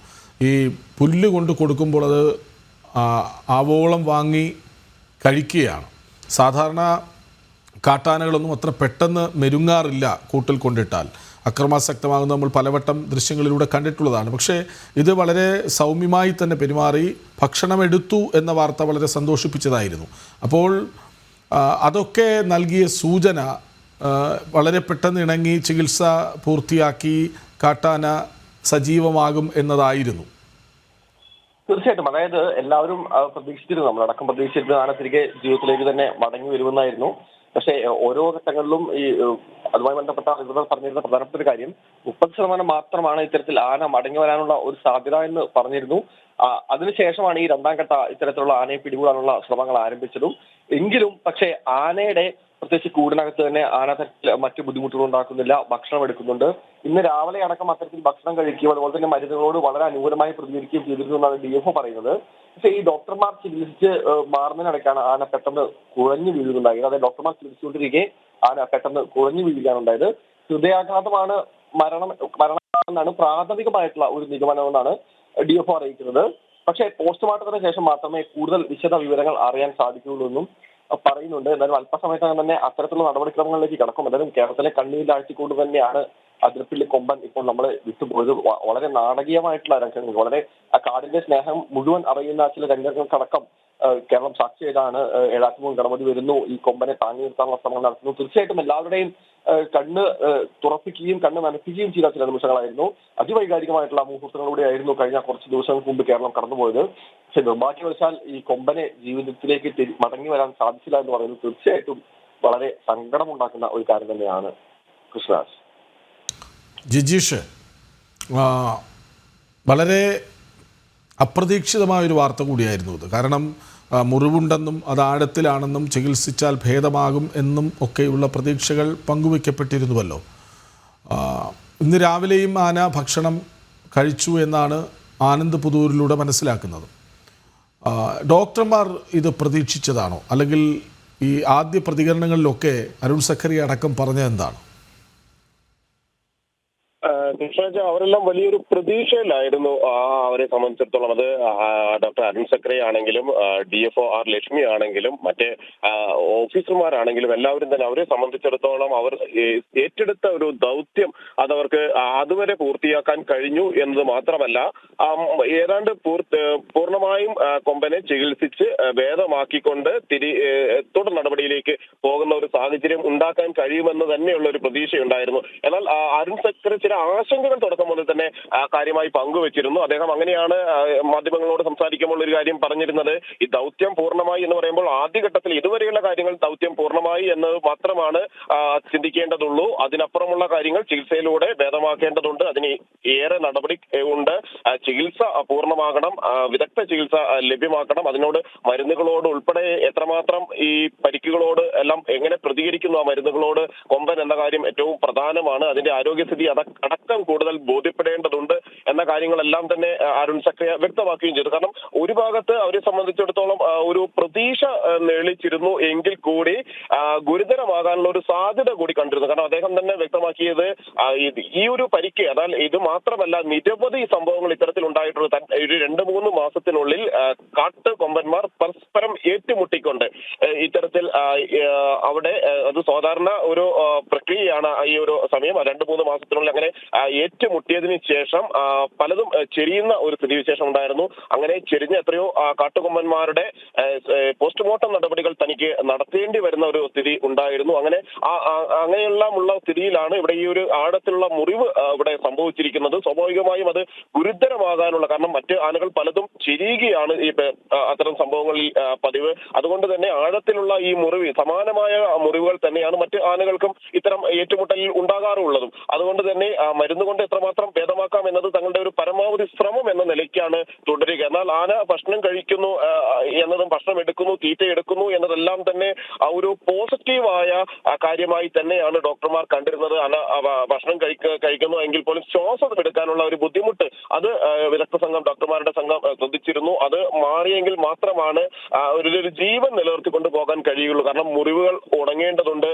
ഈ പുല്ല് കൊണ്ട് കൊടുക്കുമ്പോൾ അത് ആവോളം വാങ്ങി കഴിക്കുകയാണ്. സാധാരണ കാട്ടാനകളൊന്നും അത്ര പെട്ടെന്ന് മെരുങ്ങാറില്ല കൂട്ടിൽ കൊണ്ടിട്ടാൽ. അക്രമാസക്തമാകുന്ന നമ്മൾ പലവട്ടം ദൃശ്യങ്ങളിലൂടെ കണ്ടിട്ടുള്ളതാണ്. പക്ഷേ ഇത് വളരെ സൗമ്യമായി തന്നെ പെരുമാറി ഭക്ഷണം എടുത്തു എന്ന വാർത്ത വളരെ സന്തോഷിപ്പിച്ചതായിരുന്നു. അപ്പോൾ അതൊക്കെ നൽകിയ സൂചന വളരെ പെട്ടെന്ന് ഇണങ്ങി ചികിത്സ പൂർത്തിയാക്കി കാട്ടാന സജീവമാകും എന്നതായിരുന്നു. തീർച്ചയായിട്ടും, അതായത് എല്ലാവരും പ്രതീക്ഷിച്ചിരുന്നു, നമ്മളടക്കം പ്രതീക്ഷിച്ചിരുന്നു ആന തിരികെ ജീവിതത്തിലേക്ക് തന്നെ മടങ്ങി വരുമെന്നായിരുന്നു. പക്ഷേ ഓരോ ഘട്ടങ്ങളിലും ഈ അതുമായി ബന്ധപ്പെട്ട അധികൃതർ പറഞ്ഞിരുന്ന പ്രധാനപ്പെട്ട ഒരു കാര്യം 30% മാത്രമാണ് ഇത്തരത്തിൽ ആന മടങ്ങി വരാനുള്ള ഒരു സാധ്യത എന്ന് പറഞ്ഞിരുന്നു. അതിനുശേഷമാണ് ഈ 2ാം ഘട്ട ഇത്തരത്തിലുള്ള ആനയെ പിടികൂടാനുള്ള ശ്രമങ്ങൾ ആരംഭിച്ചതും. എങ്കിലും പക്ഷേ ആനയുടെ പ്രത്യേകിച്ച് കൂടിനകത്ത് തന്നെ ആന മറ്റു ബുദ്ധിമുട്ടുകൾ ഉണ്ടാക്കുന്നില്ല, ഭക്ഷണം എടുക്കുന്നുണ്ട്. ഇന്ന് രാവിലെ അടക്കം അത്തരത്തിൽ ഭക്ഷണം കഴിക്കുകയും അതുപോലെ തന്നെ മരുന്നുകളോട് വളരെ അനുകൂലമായി പ്രതികരിക്കുകയും ചെയ്തിരുന്നു എന്നാണ് DFO പറയുന്നത്. പക്ഷേ ഈ ഡോക്ടർമാർ ചികിത്സിച്ച് മാറുന്നതിനിടയ്ക്കാണ് ആന പെട്ടെന്ന് കുഴഞ്ഞു വീഴുന്നുണ്ടായത്. അതായത് ഡോക്ടർമാർ ചികിത്സിച്ചുകൊണ്ടിരിക്കെ ആന പെട്ടെന്ന് കുഴഞ്ഞു വീഴുകയാണ് ഉണ്ടായത്. ഹൃദയാഘാതമാണ് മരണമെന്നാണ് പ്രാഥമികമായിട്ടുള്ള ഒരു നിഗമനമെന്നാണ് DFO അറിയിക്കുന്നത്. പക്ഷേ പോസ്റ്റ്മോർട്ടത്തിന് ശേഷം മാത്രമേ കൂടുതൽ വിശദ വിവരങ്ങൾ അറിയാൻ സാധിക്കുകയുള്ളൂ എന്നും പറയുന്നുണ്ട്. എന്നാലും അല്പസമയത്തകം തന്നെ അത്തരത്തിലുള്ള നടപടിക്രമങ്ങളിലേക്ക് കടക്കും. എന്തായാലും കേരളത്തിലെ കണ്ണീരിലാഴ്ചക്കൊണ്ട് തന്നെയാണ് അതിരപ്പിള്ളി കൊമ്പൻ ഇപ്പോൾ നമ്മൾ വിട്ടുപോയത്. വളരെ നാടകീയമായിട്ടുള്ള രംഗങ്ങൾ, വളരെ ആ കാടിന്റെ സ്നേഹം മുഴുവൻ അറിയുന്ന ചില രംഗങ്ങൾക്കടക്കം കേരളം സാക്ഷിയായിട്ടാണ്. ഏഴാറ്റുമൂന്ന് ഗണപതി വരുന്നു, ഈ കൊമ്പനെ താങ്ങി നിർത്താനുള്ള ശ്രമങ്ങൾ നടത്തുന്നു. തീർച്ചയായിട്ടും എല്ലാവരുടെയും കണ്ണ് തുറപ്പിക്കുകയും കണ്ണ് നനപ്പിക്കുകയും ചെയ്ത ചില നിമിഷങ്ങളായിരുന്നു. അതിവൈകാരികമായിട്ടുള്ള മുഹൂർത്തങ്ങളിലൂടെ ആയിരുന്നു കഴിഞ്ഞ കുറച്ച് ദിവസങ്ങൾക്ക് മുമ്പ് കേരളം കടന്നുപോയത്. പക്ഷെ നിർഭാഗ്യവശാൽ ഈ കൊമ്പനെ ജീവിതത്തിലേക്ക് മടങ്ങി വരാൻ സാധിച്ചില്ല എന്ന് പറയുന്നത് തീർച്ചയായിട്ടും വളരെ സങ്കടമുണ്ടാക്കുന്ന ഒരു കാര്യം തന്നെയാണ്. കൃഷ്ണരാജ്, ജിജീഷ്, വളരെ അപ്രതീക്ഷിതമായൊരു വാർത്ത കൂടിയായിരുന്നു ഇത്. കാരണം മുറിവുണ്ടെന്നും അത് ആഴത്തിലാണെന്നും ചികിത്സിച്ചാൽ ഭേദമാകും എന്നും ഒക്കെയുള്ള പ്രതീക്ഷകൾ പങ്കുവയ്ക്കപ്പെട്ടിരുന്നുവല്ലോ. ഇന്ന് രാവിലെയും ആന ഭക്ഷണം കഴിച്ചു എന്നാണ് ആനന്ദ് പുതൂരിലൂടെ മനസ്സിലാക്കുന്നത്. ഡോക്ടർമാർ ഇത് പ്രതീക്ഷിച്ചതാണോ? അല്ലെങ്കിൽ ഈ ആദ്യ പ്രതികരണങ്ങളിലൊക്കെ അരുൺ സഖറിയ അടക്കം പറഞ്ഞത് എന്താണ്? അവരെല്ലാം വലിയൊരു പ്രതീക്ഷയിലായിരുന്നു. അവരെ സംബന്ധിച്ചിടത്തോളം അത് ഡോക്ടർ അരുൺ സഖറിയ ആണെങ്കിലും DFO ആർ ലക്ഷ്മി ആണെങ്കിലും മറ്റേ ഓഫീസർമാരാണെങ്കിലും എല്ലാവരും തന്നെ അവരെ സംബന്ധിച്ചിടത്തോളം അവർ ഏറ്റെടുത്ത ഒരു ദൗത്യം അതവർക്ക് അതുവരെ പൂർത്തിയാക്കാൻ കഴിഞ്ഞു എന്നത് മാത്രമല്ല, ഏതാണ്ട് പൂർണ്ണമായും കൊമ്പനെ ചികിത്സിച്ച് ഭേദമാക്കിക്കൊണ്ട് തുടർ നടപടിയിലേക്ക് പോകുന്ന ഒരു സാഹചര്യം ഉണ്ടാക്കാൻ കഴിയുമെന്ന് തന്നെയുള്ള ഒരു പ്രതീക്ഷയുണ്ടായിരുന്നു. എന്നാൽ അരുൺ സഖറിയ ചില ആശങ്കകൾ തുടക്കം മുതൽ തന്നെ കാര്യമായി പങ്കുവച്ചിരുന്നു. അദ്ദേഹം അങ്ങനെയാണ് മാധ്യമങ്ങളോട് സംസാരിക്കുമ്പോൾ ഒരു കാര്യം പറഞ്ഞിരുന്നത്. ഈ ദൗത്യം പൂർണ്ണമായി എന്ന് പറയുമ്പോൾ ആദ്യഘട്ടത്തിൽ ഇതുവരെയുള്ള കാര്യങ്ങൾ ദൗത്യം പൂർണ്ണമായി എന്നത് മാത്രമാണ് ചിന്തിക്കേണ്ടതുള്ളൂ. അതിനപ്പുറമുള്ള കാര്യങ്ങൾ ചികിത്സയിലൂടെ ഭേദമാക്കേണ്ടതുണ്ട്. അതിന് ഏറെ നടപടി ഉണ്ട്. ചികിത്സ പൂർണ്ണമാകണം, വിദഗ്ധ ചികിത്സ ലഭ്യമാക്കണം. അതിനോട് മരുന്നുകളോട് ഉൾപ്പെടെ എത്രമാത്രം ഈ പരിക്കുകളോട് എല്ലാം എങ്ങനെ പ്രതികരിക്കുന്നു ആ മരുന്നുകളോട് കൊമ്പൻ എന്ന കാര്യം ഏറ്റവും പ്രധാനമാണ്. അതിന്റെ ആരോഗ്യസ്ഥിതി അടക്കം കൂടുതൽ ബോധ്യപ്പെടേണ്ടതുണ്ട് എന്ന കാര്യങ്ങളെല്ലാം തന്നെ അരുൺ സഖറിയ വ്യക്തമാക്കുകയും ചെയ്തു. കാരണം ഒരു ഭാഗത്ത് അവരെ സംബന്ധിച്ചിടത്തോളം ഒരു പ്രതീക്ഷ നേളിച്ചിരുന്നു എങ്കിൽ കൂടി ഗുരുതരമാകാനുള്ള ഒരു സാധ്യത കൂടി കണ്ടിരുന്നു. കാരണം അദ്ദേഹം തന്നെ വ്യക്തമാക്കിയത് ഈ ഒരു പരിക്ക്, എന്നാൽ ഇത് മാത്രമല്ല നിരവധി സംഭവങ്ങൾ ഇത്തരത്തിൽ ഉണ്ടായിട്ടുള്ളത്. ഒരു 2-3 മാസത്തിനുള്ളിൽ കാട്ട് കൊമ്പന്മാർ പരസ്പരം ഏറ്റുമുട്ടിക്കൊണ്ട് ഇത്തരത്തിൽ അവിടെ അത് സാധാരണ ഒരു പ്രക്രിയയാണ്. ഈ ഒരു സമയം 2-3 മാസത്തിനുള്ളിൽ അങ്ങനെ ഏറ്റുമുട്ടിയതിനു ശേഷം പലതും ചെരിയുന്ന ഒരു സ്ഥിതിവിശേഷം ഉണ്ടായിരുന്നു. അങ്ങനെ ചെരിഞ്ഞ എത്രയോ കാട്ടുകൊമ്പന്മാരുടെ പോസ്റ്റ്മോർട്ടം നടപടികൾ തനിക്ക് നടത്തേണ്ടി വരുന്ന ഒരു സ്ഥിതി ഉണ്ടായിരുന്നു. അങ്ങനെയുള്ള സ്ഥിതിയിലാണ് ഇവിടെ ഈ ഒരു ആഴത്തിലുള്ള മുറിവ് ഇവിടെ സംഭവിച്ചിരിക്കുന്നത്. സ്വാഭാവികമായും അത് ഗുരുതരമാകാനുള്ള കാരണം മറ്റ് ആനകൾ പലതും ചെരിയുകയാണ് ഈ അത്തരം സംഭവങ്ങളിൽ പതിവ്. അതുകൊണ്ട് തന്നെ ആഴത്തിലുള്ള ഈ മുറിവ് സമാനമായ മുറിവുകൾ തന്നെയാണ് മറ്റ് ആനകൾക്കും ഇത്തരം ഏറ്റുമുട്ടലിൽ ഉണ്ടാകാറുള്ളതും. അതുകൊണ്ട് തന്നെ മരുന്ന് കൊണ്ട് എത്രമാത്രം ഭേദമാക്കാം എന്നത് തങ്ങളുടെ ഒരു പരമാവധി ശ്രമം എന്ന നിലയ്ക്കാണ് തുടരുക. എന്നാൽ ആന ഭക്ഷണം കഴിക്കുന്നു എന്നതും ഭക്ഷണം എടുക്കുന്നു, തീറ്റ എടുക്കുന്നു എന്നതെല്ലാം തന്നെ ഒരു പോസിറ്റീവായ കാര്യമായി തന്നെയാണ് ഡോക്ടർമാർ കണ്ടിരുന്നത്. ആന ഭക്ഷണം കഴിക്കുന്നു എങ്കിൽ പോലും ശ്വാസം എടുക്കാനുള്ള ഒരു ബുദ്ധിമുട്ട് അത് വിദഗ്ധ സംഘം ഡോക്ടർമാരുടെ സംഘം ശ്രദ്ധിച്ചിരുന്നു. അത് മാറിയെങ്കിൽ മാത്രമാണ് ഒരു ജീവൻ നിലനിർത്തിക്കൊണ്ട് പോകാൻ കഴിയുള്ളൂ. കാരണം മുറിവുകൾ ഉണങ്ങേണ്ടതുണ്ട്,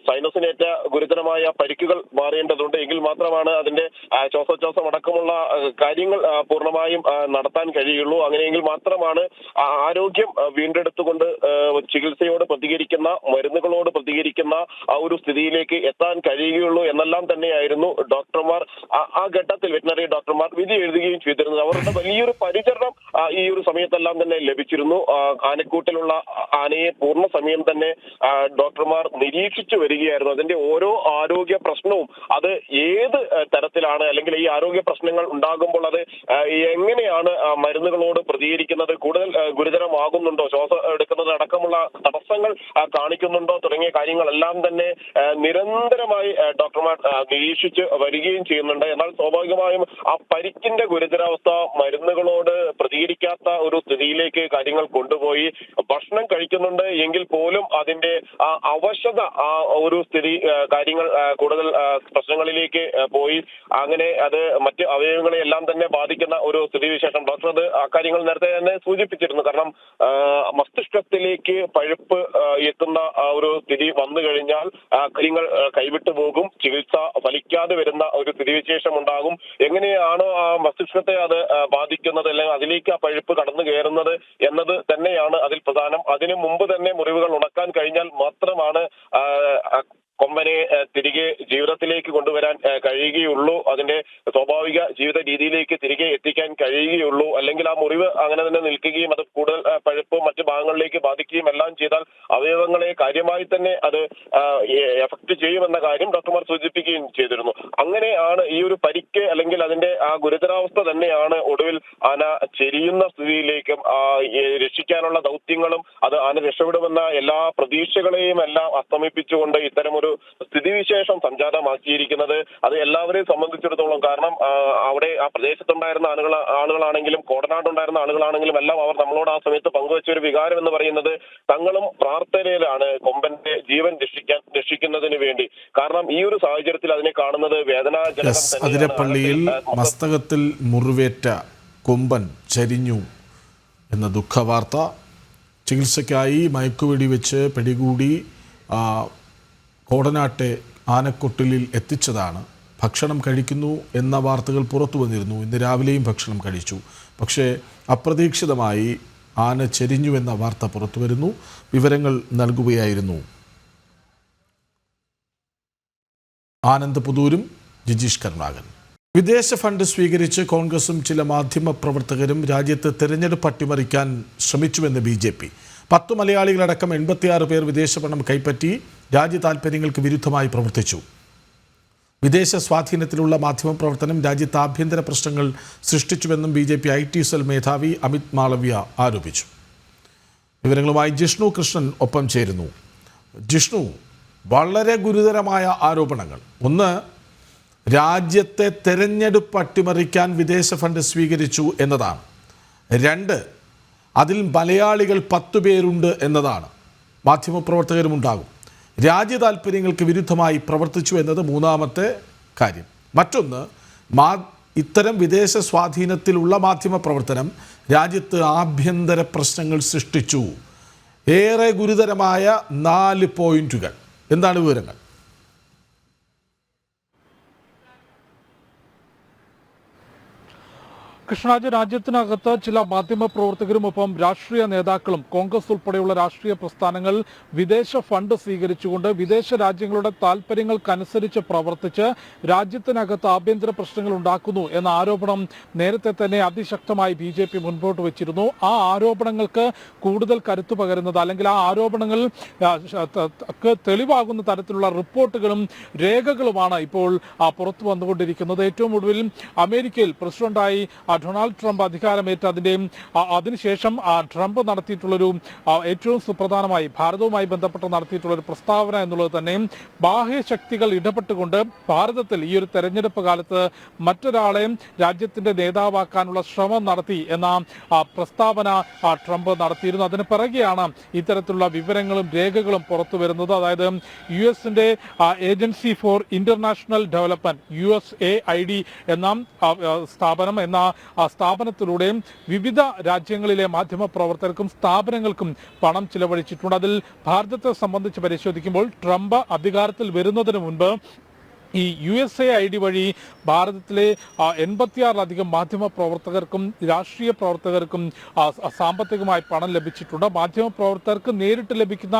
സൈനസിനേറ്റ ഗുരുതരമായ പരിക്കുകൾ മാറേണ്ടതുണ്ട്. എങ്കിൽ മാത്രമാണ് അതിന്റെ ശ്വാസോച്ഛ്വാസം അടക്കമുള്ള കാര്യങ്ങൾ പൂർണ്ണമായും നടത്താൻ കഴിയുള്ളൂ. അങ്ങനെയെങ്കിൽ മാത്രമാണ് ആരോഗ്യം വീണ്ടെടുത്തുകൊണ്ട് ചികിത്സയോട് പ്രതികരിക്കുന്ന, മരുന്നുകളോട് പ്രതികരിക്കുന്ന ആ ഒരു സ്ഥിതിയിലേക്ക് എത്താൻ കഴിയുകയുള്ളൂ എന്നെല്ലാം തന്നെയായിരുന്നു ഡോക്ടർമാർ ആ ഘട്ടത്തിൽ വെറ്റിനറി ഡോക്ടർമാർ വിധി എഴുതുകയും ചെയ്തിരുന്നത്. അവരുടെ വലിയൊരു പരിചരണം ഈ ഒരു സമയത്തെല്ലാം തന്നെ ലഭിച്ചിരുന്നു. ആനക്കൂട്ടിലുള്ള ആനയെ പൂർണ്ണ സമയം തന്നെ ഡോക്ടർമാർ നിരീക്ഷിച്ചു വരികയായിരുന്നു. അതിന്റെ ഓരോ ആരോഗ്യ പ്രശ്നവും അത് ഏത് തരത്തിലാണ്, അല്ലെങ്കിൽ ഈ ആരോഗ്യ പ്രശ്നങ്ങൾ ഉണ്ടാകുമ്പോൾ അത് എങ്ങനെയാണ് മരുന്നുകളോട് പ്രതികരിക്കുന്നത്, കൂടുതൽ ഗുരുതരമാകുന്നുണ്ടോ, ശ്വാസം എടുക്കുന്നത് അടക്കമുള്ള തടസ്സങ്ങൾ കാണിക്കുന്നുണ്ടോ തുടങ്ങിയ കാര്യങ്ങളെല്ലാം തന്നെ നിരന്തരമായി ഡോക്ടർമാർ നിരീക്ഷിച്ച് വരികയും ചെയ്യുന്നുണ്ട്. എന്നാൽ സ്വാഭാവികമായും ആ പരിക്കിന്റെ ഗുരുതരാവസ്ഥ മരുന്നുകളോട് പ്രതികരിക്കാത്ത ഒരു സ്ഥിതിയിലേക്ക് കാര്യങ്ങൾ കൊണ്ടുപോയി. ഭക്ഷണം കഴിക്കുന്നുണ്ട് എങ്കിൽ പോലും അതിന്റെ അവശത ഒരു സ്ഥിതി കാര്യങ്ങൾ കൂടുതൽ പ്രശ്നങ്ങളിലേക്ക് പോയി. അങ്ങനെ അത് മറ്റ് അവയവങ്ങളെ എല്ലാം തന്നെ ബാധിക്കുന്ന ഒരു സ്ഥിതിവിശേഷം ഡോക്ടർ അത് അക്കാര്യങ്ങൾ നേരത്തെ തന്നെ സൂചിപ്പിച്ചിരുന്നു. കാരണം മസ്തിഷ്കത്തിലേക്ക് പഴുപ്പ് എത്തുന്ന ഒരു സ്ഥിതി വന്നു കഴിഞ്ഞാൽ കാര്യങ്ങൾ കൈവിട്ടു പോകും, ചികിത്സ ഫലിക്കാതെ വരുന്ന ഒരു സ്ഥിതിവിശേഷം ഉണ്ടാകും. എങ്ങനെയാണോ ആ മസ്തിഷ്കത്തെ അത് ബാധിക്കുന്നത്, അല്ലെങ്കിൽ അതിലേക്ക് ആ പഴുപ്പ് കടന്നു കയറുന്നത് എന്നത് തന്നെയാണ് അതിൽ പ്രധാനം. അതിനു മുമ്പ് തന്നെ മുറിവുകൾ ഉണക്കാൻ കഴിഞ്ഞാൽ മാത്രമാണ് കൊമ്പനെ തിരികെ ജീവിതത്തിലേക്ക് കൊണ്ടുവരാൻ കഴിയുകയുള്ളൂ, അതിന്റെ സ്വാഭാവിക ജീവിത രീതിയിലേക്ക് തിരികെ എത്തിക്കാൻ കഴിയുകയുള്ളൂ. അല്ലെങ്കിൽ ആ മുറിവ് അങ്ങനെ തന്നെ നിൽക്കുകയും അത് കൂടുതൽ പഴുപ്പും മറ്റു ഭാഗങ്ങളിലേക്ക് ബാധിക്കുകയും എല്ലാം ചെയ്താൽ അവയവങ്ങളെ കാര്യമായി തന്നെ അത് എഫക്ട് ചെയ്യുമെന്ന കാര്യം ഡോക്ടർമാർ സൂചിപ്പിക്കുകയും ചെയ്തിരുന്നു. അങ്ങനെയാണ് ഈ ഒരു പരിക്ക് അല്ലെങ്കിൽ അതിന്റെ ആ ഗുരുതരാവസ്ഥ തന്നെയാണ് ഒടുവിൽ ആന ചെരിയുന്ന സ്ഥിതിയിലേക്കും രക്ഷിക്കാനുള്ള ദൗത്യങ്ങളും അത് ആന രക്ഷപ്പെടുമെന്ന എല്ലാ പ്രതീക്ഷകളെയും എല്ലാം അസ്തമിപ്പിച്ചുകൊണ്ട് ഇത്തരം ഒരു സ്ഥിതിവിശേഷം സംജാതമാക്കിയിരിക്കുന്നത്. അത് എല്ലാവരെയും സംബന്ധിച്ചിടത്തോളം, കാരണം അവിടെ ആ പ്രദേശത്തുണ്ടായിരുന്ന ആളുകളാണെങ്കിലും കോടനാടുണ്ടായിരുന്ന ആളുകളാണെങ്കിലും എല്ലാം അവർ നമ്മളോട് ആ സമയത്ത് പങ്കുവച്ച ഒരു വികാരം എന്ന് പറയുന്നത് തങ്ങളും പ്രാർത്ഥനയിലാണ് കൊമ്പന്റെ ജീവൻ രക്ഷിക്കുന്നതിന് വേണ്ടി. കാരണം ഈ ഒരു സാഹചര്യത്തിൽ അതിനെ കാണുന്നത് വേദനാജനകം. അതിരപ്പള്ളിയിൽ മസ്തകത്തിൽ മുറിവേറ്റ കൊമ്പൻ ചരിഞ്ഞു എന്ന ദുഃഖവാർത്ത. ചികിത്സയ്ക്കായി മയക്കുവെടി വെച്ച് പിടികൂടി കോടനാട്ടെ ആനക്കൊട്ടിലിൽ എത്തിച്ചതാണ്. ഭക്ഷണം കഴിക്കുന്നു എന്ന വാർത്തകൾ പുറത്തു വന്നിരുന്നു. ഇന്ന് രാവിലെയും ഭക്ഷണം കഴിച്ചു. പക്ഷേ അപ്രതീക്ഷിതമായി ആന ചെരിഞ്ഞു എന്ന വാർത്ത പുറത്തു വരുന്നു. വിവരങ്ങൾ നൽകുകയായിരുന്നു ആനന്ദ് പുതൂരും ജിജീഷ് കരുണാകരൻ. വിദേശ ഫണ്ട് സ്വീകരിച്ച് കോൺഗ്രസും ചില മാധ്യമ പ്രവർത്തകരും രാജ്യത്ത് തെരഞ്ഞെടുപ്പ് അട്ടിമറിക്കാൻ ശ്രമിച്ചുവെന്ന് BJP. 10 മലയാളികളടക്കം 86 പേർ വിദേശ പണം കൈപ്പറ്റി രാജ്യ താൽപ്പര്യങ്ങൾക്ക് വിരുദ്ധമായി പ്രവർത്തിച്ചു. വിദേശ സ്വാധീനത്തിലുള്ള മാധ്യമപ്രവർത്തനം രാജ്യത്ത് ആഭ്യന്തര പ്രശ്നങ്ങൾ സൃഷ്ടിച്ചുവെന്നും BJP IT സെൽ മേധാവി അമിത് മാളവ്യ ആരോപിച്ചു. വിവരങ്ങളുമായി ജിഷ്ണു കൃഷ്ണൻ ഒപ്പം ചേരുന്നു. ജിഷ്ണു, വളരെ ഗുരുതരമായ ആരോപണങ്ങൾ. ഒന്ന്, രാജ്യത്തെ തെരഞ്ഞെടുപ്പ് അട്ടിമറിക്കാൻ വിദേശ ഫണ്ട് സ്വീകരിച്ചു എന്നതാണ്. 2, അതിൽ മലയാളികൾ 10 പേരുണ്ട് എന്നതാണ്. മാധ്യമപ്രവർത്തകരുമുണ്ടാകും. രാജ്യ താൽപ്പര്യങ്ങൾക്ക് വിരുദ്ധമായി പ്രവർത്തിച്ചു എന്നത് മൂന്നാമത്തെ കാര്യം. മറ്റൊന്ന്, ഇത്തരം വിദേശ സ്വാധീനത്തിലുള്ള മാധ്യമപ്രവർത്തനം രാജ്യത്ത് ആഭ്യന്തര പ്രശ്നങ്ങൾ സൃഷ്ടിച്ചു. ഏറെ ഗുരുതരമായ 4 പോയിന്റുകൾ. എന്താണ് വിവരങ്ങൾ? കൃഷ്ണരാജ്, രാജ്യത്തിനകത്ത് ചില മാധ്യമ പ്രവർത്തകരും ഒപ്പം രാഷ്ട്രീയ നേതാക്കളും കോൺഗ്രസ് ഉൾപ്പെടെയുള്ള രാഷ്ട്രീയ പ്രസ്ഥാനങ്ങൾ വിദേശ ഫണ്ട് സ്വീകരിച്ചുകൊണ്ട് വിദേശ രാജ്യങ്ങളുടെ താൽപ്പര്യങ്ങൾക്കനുസരിച്ച് പ്രവർത്തിച്ച് രാജ്യത്തിനകത്ത് ആഭ്യന്തര പ്രശ്നങ്ങൾ ഉണ്ടാക്കുന്നു എന്ന ആരോപണം നേരത്തെ തന്നെ അതിശക്തമായി BJP മുൻപോട്ട് വെച്ചിരുന്നു. ആ ആരോപണങ്ങൾക്ക് കൂടുതൽ കരുത്തു പകരുന്നത്, അല്ലെങ്കിൽ ആ ആരോപണങ്ങൾ തെളിവാകുന്ന തരത്തിലുള്ള റിപ്പോർട്ടുകളും രേഖകളുമാണ് ഇപ്പോൾ പുറത്തു വന്നുകൊണ്ടിരിക്കുന്നത്. ഏറ്റവും ഒടുവിൽ അമേരിക്കയിൽ പ്രസിഡന്റായി ഡൊണാൾഡ് ട്രംപ് അധികാരമേറ്റ അതിനുശേഷം ട്രംപ് നടത്തിയിട്ടുള്ളൊരു ഏറ്റവും സുപ്രധാനമായി ഭാരതവുമായി ബന്ധപ്പെട്ട് നടത്തിയിട്ടുള്ളൊരു പ്രസ്താവന എന്നുള്ളത് തന്നെ ബാഹ്യശക്തികൾ ഇടപെട്ടുകൊണ്ട് ഭാരതത്തിൽ ഈ ഒരു തെരഞ്ഞെടുപ്പ് കാലത്ത് മറ്റൊരാളെ രാജ്യത്തിന്റെ നേതാവാക്കാനുള്ള ശ്രമം നടത്തി എന്ന പ്രസ്താവന ട്രംപ് നടത്തിയിരുന്നു. അതിന് പിറകെയാണ് ഇത്തരത്തിലുള്ള വിവരങ്ങളും രേഖകളും പുറത്തു വരുന്നത്. അതായത് US-ന്റെ agency for international development USAID എന്ന സ്ഥാപനത്തിലൂടെ വിവിധ രാജ്യങ്ങളിലെ മാധ്യമ പ്രവർത്തകർക്കും സ്ഥാപനങ്ങൾക്കും പണം ചിലവഴിച്ചിട്ടുണ്ട്. അതിൽ ഭാരതത്തെ സംബന്ധിച്ച് പരിശോധിക്കുമ്പോൾ ട്രംപ് അധികാരത്തിൽ വരുന്നതിന് മുൻപ് ഈ USAID വഴി ഭാരതത്തിലെ 86-ലധികം മാധ്യമ പ്രവർത്തകർക്കും രാഷ്ട്രീയ പ്രവർത്തകർക്കും സാമ്പത്തികമായി പണം ലഭിച്ചിട്ടുണ്ട്. മാധ്യമ പ്രവർത്തകർക്ക് നേരിട്ട് ലഭിക്കുന്ന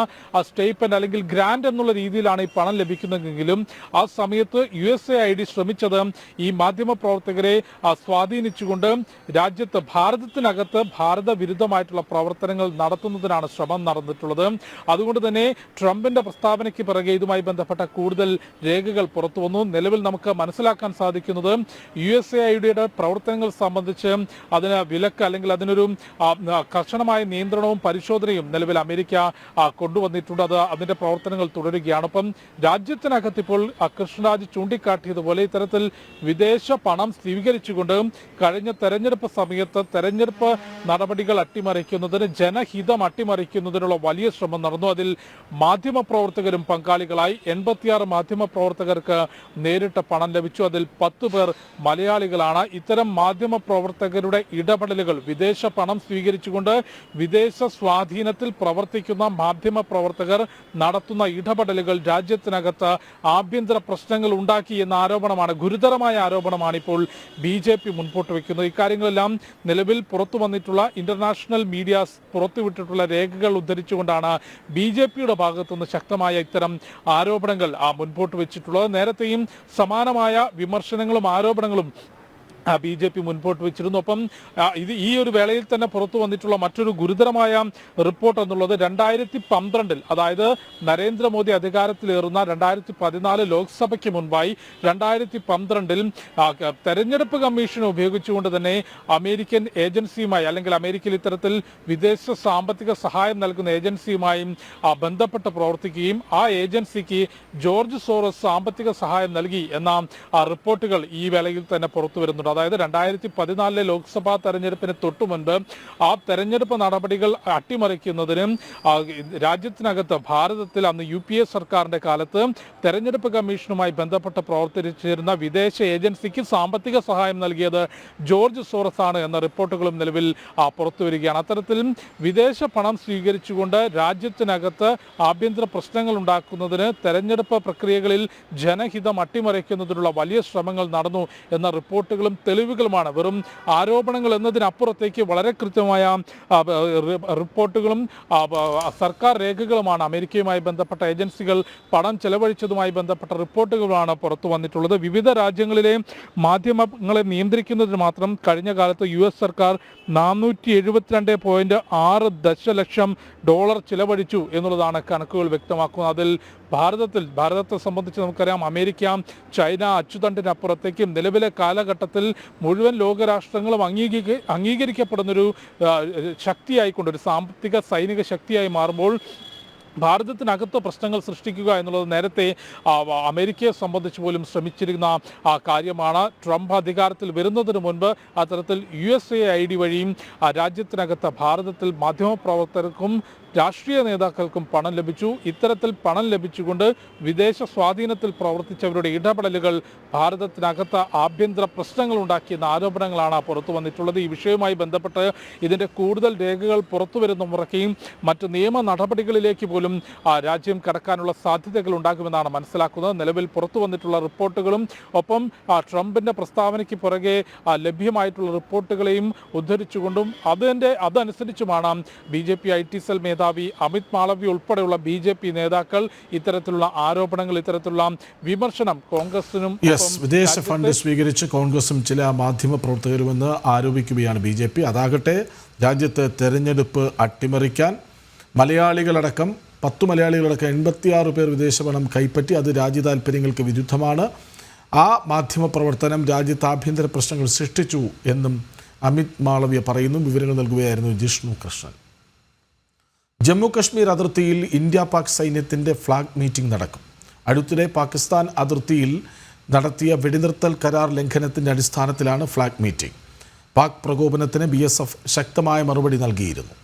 സ്റ്റേറ്റ്മെന്റ് അല്ലെങ്കിൽ ഗ്രാന്റ് എന്നുള്ള രീതിയിലാണ് ഈ പണം ലഭിക്കുന്നതെങ്കിലും ആ സമയത്ത് USAID ശ്രമിച്ചത് ഈ മാധ്യമ പ്രവർത്തകരെ സ്വാധീനിച്ചുകൊണ്ട് രാജ്യത്ത് ഭാരതത്തിനകത്ത് ഭാരത വിരുദ്ധമായിട്ടുള്ള പ്രവർത്തനങ്ങൾ നടത്തുന്നതിനാണ് ശ്രമം നടന്നിട്ടുള്ളത്. അതുകൊണ്ട് തന്നെ ട്രംപിന്റെ പ്രസ്താവനയ്ക്ക് പിറകെ ഇതുമായി ബന്ധപ്പെട്ട കൂടുതൽ രേഖകൾ പുറത്തു വന്നു. നിലവിൽ നമുക്ക് മനസ്സിലാക്കാൻ സാധിക്കുന്നത് USAIDയുടെ പ്രവർത്തനങ്ങൾ സംബന്ധിച്ച് അതിന് വിലക്ക് അല്ലെങ്കിൽ അതിനൊരു കർശനമായ നിയന്ത്രണവും പരിശോധനയും നിലവിൽ അമേരിക്ക കൊണ്ടുവന്നിട്ടുണ്ട്. അതിന്റെ പ്രവർത്തനങ്ങൾ തുടരുകയാണ്. ഒപ്പം രാജ്യത്തിനകത്ത് ഇപ്പോൾ കൃഷ്ണരാജ് ചൂണ്ടിക്കാട്ടിയതുപോലെ ഇത്തരത്തിൽ വിദേശ പണം സ്വീകരിച്ചുകൊണ്ട് കഴിഞ്ഞ തെരഞ്ഞെടുപ്പ് സമയത്ത് തെരഞ്ഞെടുപ്പ് നടപടികൾ അട്ടിമറിക്കുന്നതിന് ജനഹിതം അട്ടിമറിക്കുന്നതിനുള്ള വലിയ ശ്രമം നടന്നു. അതിൽ മാധ്യമ പ്രവർത്തകരും പങ്കാളികളായി. 86 മാധ്യമ പ്രവർത്തകർക്ക് നേരിട്ട് പണം ലഭിച്ചു. അതിൽ 10 പേർ മലയാളികളാണ്. ഇത്തരം മാധ്യമ പ്രവർത്തകരുടെ ഇടപെടലുകൾ, വിദേശ പണം സ്വീകരിച്ചുകൊണ്ട് വിദേശ സ്വാധീനത്തിൽ പ്രവർത്തിക്കുന്ന മാധ്യമ പ്രവർത്തകർ നടത്തുന്ന ഇടപെടലുകൾ രാജ്യത്തിനകത്ത് ആഭ്യന്തര പ്രശ്നങ്ങൾ ഉണ്ടാക്കി എന്ന ആരോപണമാണ്, ഗുരുതരമായ ആരോപണമാണ് ഇപ്പോൾ BJP മുൻപോട്ട് വയ്ക്കുന്നത്. ഇക്കാര്യങ്ങളെല്ലാം നിലവിൽ പുറത്തു വന്നിട്ടുള്ള ഇന്റർനാഷണൽ മീഡിയാസ് പുറത്തുവിട്ടിട്ടുള്ള രേഖകൾ ഉദ്ധരിച്ചുകൊണ്ടാണ് BJPയുടെ ഭാഗത്തുനിന്ന് ശക്തമായ ഇത്തരം ആരോപണങ്ങൾ മുൻപോട്ട് വെച്ചിട്ടുള്ളത്. നേരത്തെയും സമാനമായ വിമർശനങ്ങളും ആരോപണങ്ങളും BJP മുൻപോട്ട് വെച്ചിരുന്നു. ഒപ്പം ഈ ഒരു വേളയിൽ തന്നെ പുറത്തു വന്നിട്ടുള്ള മറ്റൊരു ഗുരുതരമായ റിപ്പോർട്ട് എന്നുള്ളത് 2012 അതായത് നരേന്ദ്രമോദി അധികാരത്തിലേറുന്ന 2014 ലോക്സഭയ്ക്ക് മുൻപായി 2012 തെരഞ്ഞെടുപ്പ് കമ്മീഷനെ ഉപയോഗിച്ചുകൊണ്ട് തന്നെ അമേരിക്കൻ ഏജൻസിയുമായി അല്ലെങ്കിൽ അമേരിക്കയിൽ ഇത്തരത്തിൽ വിദേശ സാമ്പത്തിക സഹായം നൽകുന്ന ഏജൻസിയുമായും ബന്ധപ്പെട്ട് പ്രവർത്തിക്കുകയും ആ ഏജൻസിക്ക് ജോർജ് സോറസ് സാമ്പത്തിക സഹായം നൽകി എന്ന റിപ്പോർട്ടുകൾ ഈ വേളയിൽ തന്നെ പുറത്തു വരുന്നുണ്ട്. അതായത് 2014 ലോക്സഭാ തെരഞ്ഞെടുപ്പിന് തൊട്ടു മുൻപ് ആ തെരഞ്ഞെടുപ്പ് നടപടികൾ അട്ടിമറിക്കുന്നതിനും രാജ്യത്തിനകത്ത് ഭാരതത്തിൽ അന്ന് UPA സർക്കാരിന്റെ കാലത്ത് തെരഞ്ഞെടുപ്പ് കമ്മീഷനുമായി ബന്ധപ്പെട്ട് പ്രവർത്തിച്ചിരുന്ന വിദേശ ഏജൻസിക്ക് സാമ്പത്തിക സഹായം നൽകിയത് ജോർജ് സോറസ് ആണ് എന്ന റിപ്പോർട്ടുകളും നിലവിൽ പുറത്തുവരികയാണ്. അത്തരത്തിൽ വിദേശ പണം സ്വീകരിച്ചുകൊണ്ട് രാജ്യത്തിനകത്ത് ആഭ്യന്തര പ്രശ്നങ്ങൾ ഉണ്ടാക്കുന്നതിന് തെരഞ്ഞെടുപ്പ് പ്രക്രിയകളിൽ ജനഹിതം അട്ടിമറിക്കുന്നതിനുള്ള വലിയ ശ്രമങ്ങൾ നടന്നു എന്ന റിപ്പോർട്ടുകളും തെളിവുകളുമാണ്. വെറും ആരോപണങ്ങൾ എന്നതിനപ്പുറത്തേക്ക് വളരെ കൃത്യമായ റിപ്പോർട്ടുകളും സർക്കാർ രേഖകളുമാണ് അമേരിക്കയുമായി ബന്ധപ്പെട്ട ഏജൻസികൾ പണം ചെലവഴിച്ചതുമായി ബന്ധപ്പെട്ട റിപ്പോർട്ടുകളാണ് പുറത്തു വന്നിട്ടുള്ളത്. വിവിധ രാജ്യങ്ങളിലെ മാധ്യമങ്ങളെ നിയന്ത്രിക്കുന്നതിന് മാത്രം കഴിഞ്ഞ കാലത്ത് US സർക്കാർ 472.6 ദശലക്ഷം ഡോളർ ചിലവഴിച്ചു എന്നുള്ളതാണ് കണക്കുകൾ വ്യക്തമാക്കുന്നത്. അതിൽ ഭാരതത്തെ സംബന്ധിച്ച് നമുക്കറിയാം, അമേരിക്ക, ചൈന അച്ചുതണ്ടിനപ്പുറത്തേക്കും നിലവിലെ കാലഘട്ടത്തിൽ മുഴുവൻ ലോകരാഷ്ട്രങ്ങളും അംഗീകരിക്കപ്പെടുന്നൊരു ശക്തിയായിക്കൊണ്ട് ഒരു സാമ്പത്തിക സൈനിക ശക്തിയായി മാറുമ്പോൾ ഭാരതത്തിനകത്ത് പ്രശ്നങ്ങൾ സൃഷ്ടിക്കുക എന്നുള്ളത് നേരത്തെ അമേരിക്കയെ സംബന്ധിച്ച് പോലും ശ്രമിച്ചിരുന്ന കാര്യമാണ്. ട്രംപ് അധികാരത്തിൽ വരുന്നതിന് മുൻപ് അത്തരത്തിൽ USAID വഴിയും രാജ്യത്തിനകത്ത് ഭാരതത്തിൽ മാധ്യമപ്രവർത്തകർക്കും രാഷ്ട്രീയ നേതാക്കൾക്കും പണം ലഭിച്ചു. ഇത്തരത്തിൽ പണം ലഭിച്ചുകൊണ്ട് വിദേശ സ്വാധീനത്തിൽ പ്രവർത്തിച്ചവരുടെ ഇടപെടലുകൾ ഭാരതത്തിനകത്ത് ആഭ്യന്തര പ്രശ്നങ്ങൾ ഉണ്ടാക്കിയെന്ന ആരോപണങ്ങളാണ് പുറത്തു വന്നിട്ടുള്ളത്. ഈ വിഷയവുമായി ബന്ധപ്പെട്ട് ഇതിൻ്റെ കൂടുതൽ രേഖകൾ പുറത്തു വരുന്ന മുറയ്ക്കും മറ്റ് നിയമ നടപടികളിലേക്ക് പോലും രാജ്യം കടക്കാനുള്ള സാധ്യതകൾ ഉണ്ടാകുമെന്നാണ് മനസ്സിലാക്കുന്നത്. നിലവിൽ പുറത്തു വന്നിട്ടുള്ള റിപ്പോർട്ടുകളും ഒപ്പം ട്രംപിൻ്റെ പ്രസ്താവനയ്ക്ക് പുറകെ ലഭ്യമായിട്ടുള്ള റിപ്പോർട്ടുകളെയും ഉദ്ധരിച്ചുകൊണ്ടും അതനുസരിച്ചുമാണ് BJP IT സെൽ മേധാവി അമിത് മാളവ്യ ഉൾപ്പെടെയുള്ള BJP നേതാക്കൾ ഇത്തരത്തിലുള്ള ആരോപണങ്ങൾ, ഇത്തരത്തിലുള്ള വിമർശനം കോൺഗ്രസിനും വിദേശ ഫണ്ട് സ്വീകരിച്ച് കോൺഗ്രസും ചില മാധ്യമ പ്രവർത്തകരുമെന്ന് ആരോപിക്കുകയാണ് BJP. അതാകട്ടെ രാജ്യത്ത് തെരഞ്ഞെടുപ്പ് അട്ടിമറിക്കാൻ 10 മലയാളികളടക്കം 86 പേർ വിദേശ പണം കൈപ്പറ്റി. അത് രാജ്യ താൽപ്പര്യങ്ങൾക്ക് വിരുദ്ധമാണ്. ആ മാധ്യമ പ്രവർത്തനം രാജ്യത്ത് ആഭ്യന്തര പ്രശ്നങ്ങൾ സൃഷ്ടിച്ചു എന്നും അമിത് മാളവ്യ പറയുന്നു. വിവരങ്ങൾ നൽകുകയായിരുന്നു ജിഷ്ണു കൃഷ്ണൻ. ജമ്മു കശ്മീർ അതിർത്തിയിൽ ഇന്ത്യ പാക് സൈന്യത്തിൻ്റെ ഫ്ലാഗ് മീറ്റിംഗ് നടക്കും. അടുത്തിടെ പാകിസ്ഥാൻ അതിർത്തിയിൽ നടത്തിയ വെടിനിർത്തൽ കരാർ ലംഘനത്തിൻ്റെ അടിസ്ഥാനത്തിലാണ് ഫ്ലാഗ് മീറ്റിംഗ്. പാക് പ്രകോപനത്തിന് BSF ശക്തമായ മറുപടി നൽകിയിരുന്നു.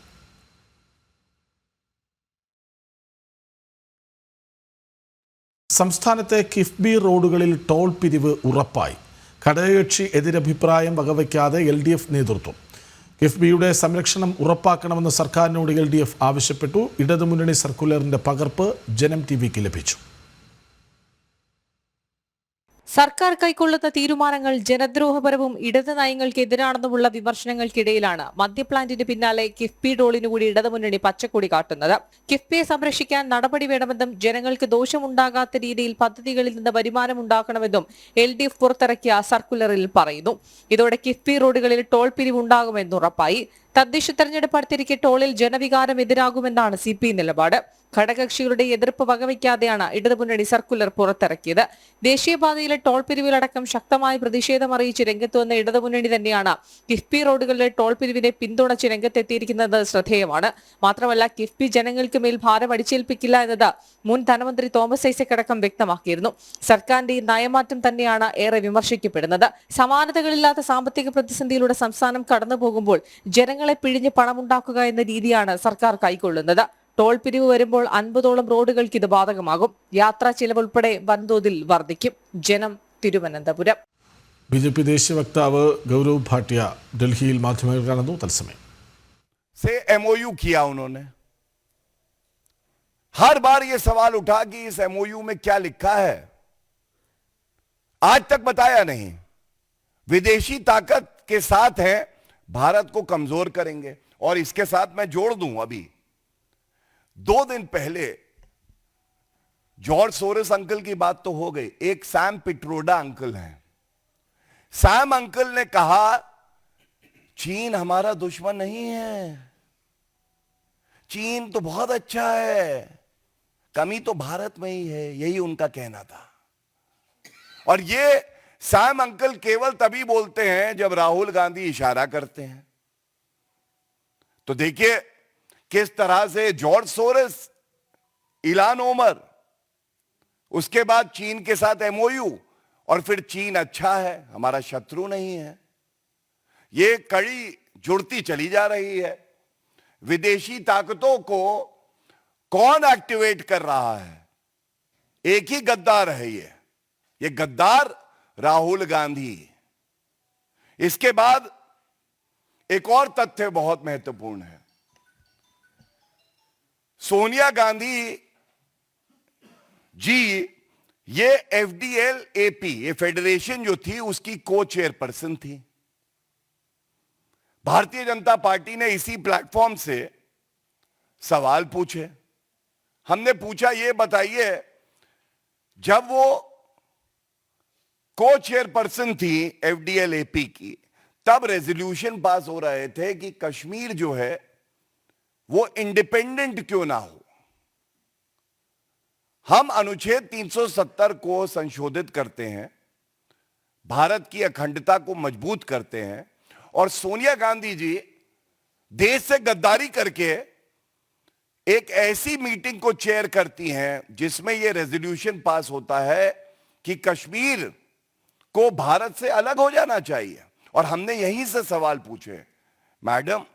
സംസ്ഥാനത്തെ കിഫ്ബി റോഡുകളിൽ ടോൾ പിരിവ് ഉറപ്പായി. ഘടകകക്ഷി എതിരഭിപ്രായം വകവയ്ക്കാതെ LDF നേതൃത്വം കിഫ്ബിയുടെ സംരക്ഷണം ഉറപ്പാക്കണമെന്ന് സർക്കാരിനോട് LDF ആവശ്യപ്പെട്ടു. ഇടതുമുന്നണി സർക്കുലറിന്റെ പകർപ്പ് ജനം TVക്ക് ലഭിച്ചു. സർക്കാർ കൈക്കൊള്ളുന്ന തീരുമാനങ്ങൾ ജനദ്രോഹപരവും ഇടത് നയങ്ങൾക്കെതിരാണെന്നുമുള്ള വിമർശനങ്ങൾക്കിടയിലാണ് മദ്യപ്ലാന്റിന് പിന്നാലെ കിഫ്ബി ടോളിനുകൂടി ഇടതുമുന്നണി പച്ചക്കൊടി കാട്ടുന്നത്. കിഫ്ബിയെ സംരക്ഷിക്കാൻ നടപടി വേണമെന്നും ജനങ്ങൾക്ക് ദോഷമുണ്ടാകാത്ത രീതിയിൽ പദ്ധതികളിൽ നിന്ന് വരുമാനം ഉണ്ടാക്കണമെന്നും LDF പുറത്തിറക്കിയ സർക്കുലറിൽ പറയുന്നു. ഇതോടെ കിഫ്ബി റോഡുകളിൽ ടോൾ പിരിവുണ്ടാകുമെന്ന് ഉറപ്പായി. തദ്ദേശ തെരഞ്ഞെടുപ്പ് അടുത്തിരിക്കെ ടോളിൽ ജനവികാരം എതിരാകുമെന്നാണ് CP നിലപാട്. ഘടകകക്ഷികളുടെ എതിർപ്പ് വകവയ്ക്കാതെയാണ് ഇടതുമുന്നണി സർക്കുലർ പുറത്തിറക്കിയത്. ദേശീയപാതയിലെ ടോൾ പിരിവിലടക്കം ശക്തമായ പ്രതിഷേധം അറിയിച്ച് രംഗത്തുവന്ന ഇടതുമുന്നണി തന്നെയാണ് കിഫ്ബി റോഡുകളിലെ ടോൾ പിരിവിനെ പിന്തുണച്ച് രംഗത്തെത്തിയിരിക്കുന്നത് ശ്രദ്ധേയമാണ്. മാത്രമല്ല, കിഫ്ബി ജനങ്ങൾക്ക് മേൽ ഭാരം അടിച്ചേൽപ്പിക്കില്ല എന്നത് മുൻ ധനമന്ത്രി തോമസ് ഐസക് അടക്കം വ്യക്തമാക്കിയിരുന്നു. സർക്കാരിന്റെ ഈ നയമാറ്റം തന്നെയാണ് ഏറെ വിമർശിക്കപ്പെടുന്നത്. സമാനതകളില്ലാത്ത സാമ്പത്തിക പ്രതിസന്ധിയിലൂടെ സംസ്ഥാനം കടന്നുപോകുമ്പോൾ ജനങ്ങളെ പിഴിഞ്ഞ് പണമുണ്ടാക്കുക എന്ന രീതിയാണ് സർക്കാർ കൈക്കൊള്ളുന്നത്. ടോൾ പിരിവ് വരുമ്പോൾ 50ഓളം റോഡുകൾക്ക് ഇത് ബാധകമാകും. യാത്രാ ചിലവ് ഉൾപ്പെടെ വൻതോതിൽ വർദ്ധിക്കും. ജനം, തിരുവനന്തപുരം. BJP ദേശീയ വക്താവ് ഗൗരവ് ഭാട്ടിയ ഡൽഹിയിൽ മാധ്യമങ്ങളെ കാണുന്നു. തത്സമയം MOU किया उन्होंने. हर बार ये सवाल उठा कि इस MOU में क्या लिखा है, आज तक बताया नहीं. विदेशी ताकत के साथ है, भारत को कमजोर करेंगे. और इसके साथ मैं जोड़ दूं, अभी 2 दिन पहले जॉर्ज सोरेस अंकल की बात तो हो गई, एक सैम पिट्रोडा अंकल हैं. सैम अंकल ने कहा चीन हमारा दुश्मन नहीं है, चीन तो बहुत अच्छा है, कमी तो भारत में ही है, यही उनका कहना था। और ये सैम अंकल केवल तभी बोलते हैं जब राहुल गांधी इशारा करते हैं। तो देखिए किस तरह से जॉर्ज सोरेस, इलान ओमर, उसके बाद चीन के साथ एमओयू, और फिर चीन अच्छा है, हमारा शत्रु नहीं है। ये कड़ी जुड़ती चली जा रही है। विदेशी ताकतों को कौन एक्टिवेट कर रहा है? एक ही गद्दार है ये गद्दार राहुल गांधी। इसके बाद एक और तथ्य बहुत महत्वपूर्ण है। सोनिया गांधी जी ये FDL-AP, ये फेडरेशन जो थी उसकी को चेयरपर्सन थी। भारतीय जनता पार्टी ने इसी प्लेटफॉर्म से सवाल पूछे। हमने पूछा ये बताइए, जब वो को चेयरपर्सन थी FDL-AP की, तब रेजोल्यूशन पास हो रहे थे कि कश्मीर जो है वो इंडिपेंडेंट क्यों ना हो। हम अनुच्छेद 370 को संशोधित करते हैं, भारत की अखंडता को मजबूत करते हैं, और सोनिया गांधी जी देश से गद्दारी करके एक ऐसी मीटिंग को चेयर करती हैं जिसमें यह रेजोल्यूशन पास होता है कि कश्मीर को भारत से अलग हो जाना चाहिए। और हमने यहीं से सवाल पूछे, मैडम